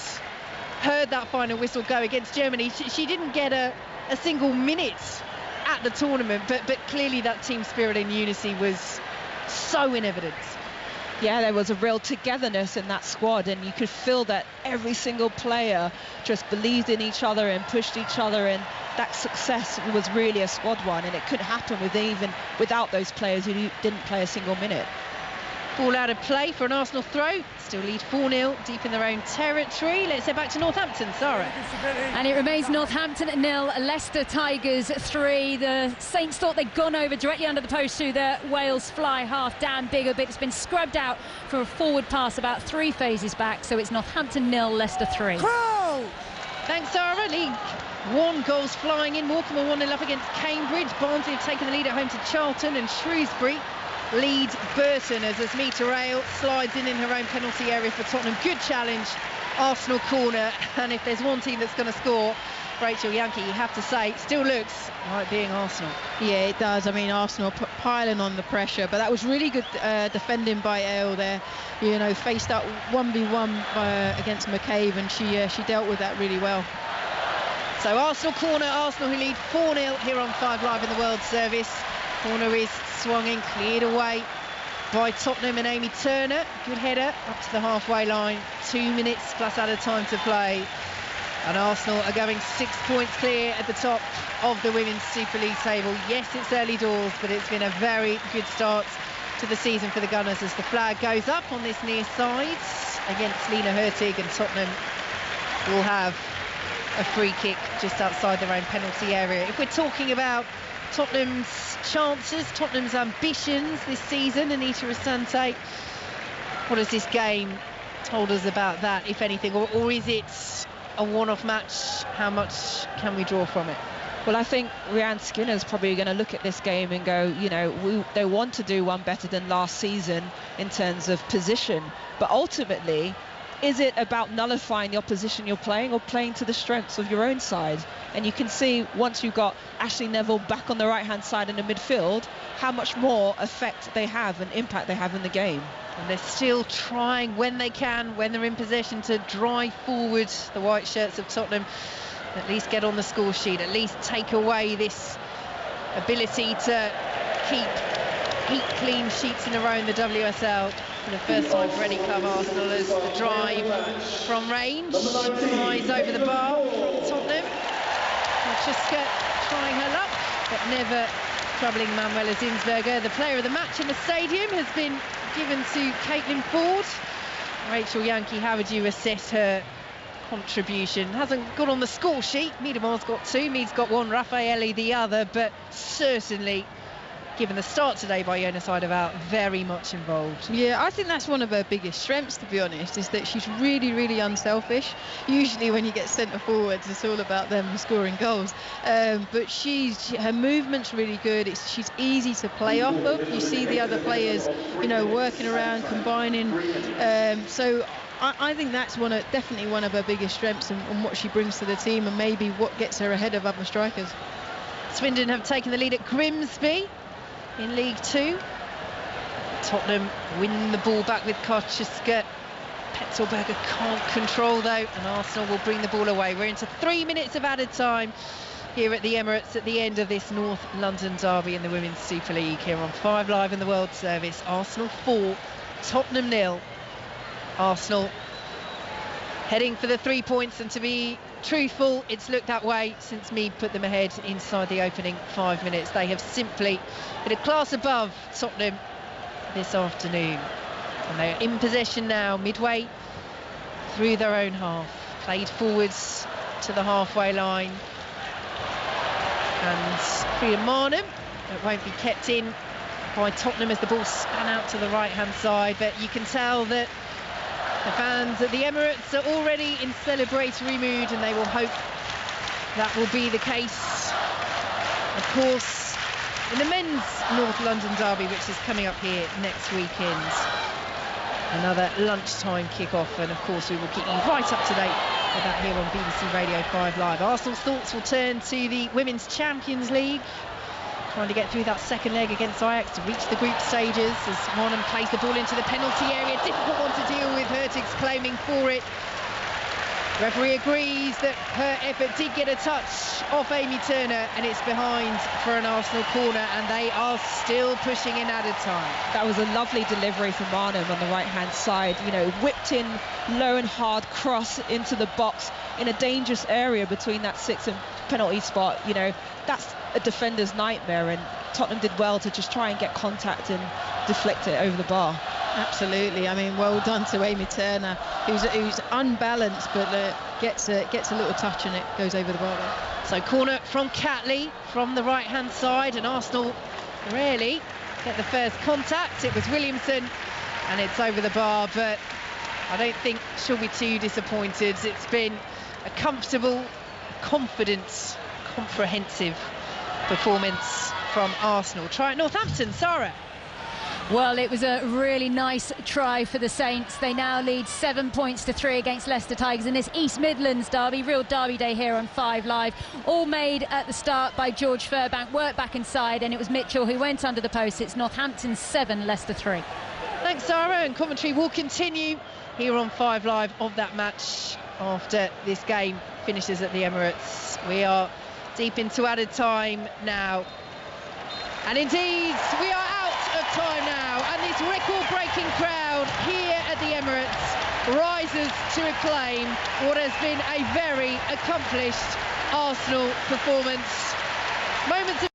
heard that final whistle go against Germany. She didn't get a single minute at the tournament, but clearly that team spirit and unity was so in evidence. Yeah, there was a real togetherness in that squad, and you could feel that every single player just believed in each other and pushed each other, and that success was really a squad one, and it couldn't happen without those players who didn't play a single minute. Ball out of play for an Arsenal throw. Still lead 4-0 deep in their own territory. Let's head back to Northampton, Sarah. And it remains Northampton 0, Leicester Tigers 3. The Saints thought they'd gone over directly under the post to the Wales fly half. Dan Bigger, but it's been scrubbed out for a forward pass about 3 phases back. So it's Northampton 0, Leicester 3. Crow! Thanks, Sarah. League 1 goals flying in. Morecambe 1-0 up against Cambridge. Barnsley have taken the lead at home to Charlton, and Shrewsbury lead Burton as Asmita Rail slides in her own penalty area for Tottenham. Good challenge, Arsenal corner, and if there's one team that's going to score, Rachel Yankee, you have to say, still looks like being Arsenal. Yeah, it does. I mean, Arsenal piling on the pressure, but that was really good defending by Ale there. You know, faced up 1v1 against McCabe, and she dealt with that really well. So Arsenal corner, Arsenal who lead 4-0 here on 5 Live in the World Service. Corner is swung in, cleared away by Tottenham and Amy Turner. Good header up to the halfway line. 2 minutes plus added time to play. And Arsenal are going 6 points clear at the top of the Women's Super League table. Yes, it's early doors, but it's been a very good start to the season for the Gunners as the flag goes up on this near side against Lena Hurtig, and Tottenham will have a free kick just outside their own penalty area. If we're talking about Tottenham's chances, Tottenham's ambitions this season, Anita Asante, what has this game told us about that, if anything, or is it a one-off match? How much can we draw from it? Well, I think Rhian Skinner's probably going to look at this game and go, you know, they want to do one better than last season in terms of position, but ultimately, is it about nullifying the opposition you're playing or playing to the strengths of your own side? And you can see once you've got Ashley Neville back on the right-hand side in the midfield, how much more effect they have and impact they have in the game. And they're still trying when they can, when they're in possession, to drive forward, the white shirts of Tottenham. At least get on the score sheet, at least take away this ability to keep clean sheets in a row in the WSL. For the first time for any club, Arsenal as the drive from range, flies over the bar from Tottenham. Francesca trying her luck, but never troubling Manuela Zinsberger. The player of the match in the stadium has been given to Caitlin Ford. Rachel Yankee, how would you assess her contribution? Hasn't got on the score sheet. Miedema's got 2, Mead's got 1, Rafaelle the other, but certainly, given the start today by Jonas Eidevall, very much involved. Yeah, I think that's one of her biggest strengths, to be honest, is that she's really, really unselfish. Usually when you get centre forwards, it's all about them scoring goals. But her movement's really good. She's easy to play off of. You see the other players, you know, working around, combining. So I think that's definitely one of her biggest strengths and what she brings to the team, and maybe what gets her ahead of other strikers. Swindon have taken the lead at Grimsby in League 2. Tottenham win the ball back with Kochiska. Petzelberger can't control though, and Arsenal will bring the ball away. We're into 3 minutes of added time here at the Emirates at the end of this North London derby in the Women's Super League here on 5 Live in the World Service. Arsenal 4, Tottenham 0. Arsenal heading for the 3 points, and to be truthful, it's looked that way since Mead put them ahead inside the opening 5 minutes. They have simply been a class above Tottenham this afternoon, and they are in possession now, midway through their own half. Played forwards to the halfway line, and Frida Marnham, it won't be kept in by Tottenham as the ball spun out to the right-hand side, but you can tell that the fans at the Emirates are already in celebratory mood, and they will hope that will be the case. Of course, in the men's North London derby, which is coming up here next weekend, another lunchtime kick-off, and of course we will keep you right up to date with that here on BBC Radio 5 Live. Arsenal's thoughts will turn to the Women's Champions League, trying to get through that second leg against Ajax to reach the group stages as Monham plays the ball into the penalty area. Difficult one to deal with, Hertig's claiming for it. Referee agrees that her effort did get a touch off Amy Turner, and it's behind for an Arsenal corner, and they are still pushing in added time. That was a lovely delivery from Marnham on the right-hand side, you know, whipped in low and hard cross into the box in a dangerous area between that 6 and penalty spot. You know, that's a defender's nightmare, and Tottenham did well to just try and get contact and deflect it over the bar. Absolutely. I mean, well done to Amy Turner, who's unbalanced, but gets a little touch and it goes over the bar. So corner from Catley from the right-hand side, and Arsenal rarely get the first contact. It was Williamson, and it's over the bar, but I don't think she'll be too disappointed. It's been a comfortable, confident, comprehensive performance from Arsenal. Try at Northampton, Sarah. Well, it was a really nice try for the Saints. They now lead 7 points to 3 against Leicester Tigers in this East Midlands derby. Real derby day here on 5 Live. All made at the start by George Furbank. Worked back inside, and it was Mitchell who went under the post. It's Northampton 7, Leicester 3. Thanks, Sarah. And commentary will continue here on 5 Live of that match after this game finishes at the Emirates. We are deep into added time now. And indeed, we are out of time now, and this record-breaking crowd here at the Emirates rises to acclaim what has been a very accomplished Arsenal performance. Moments of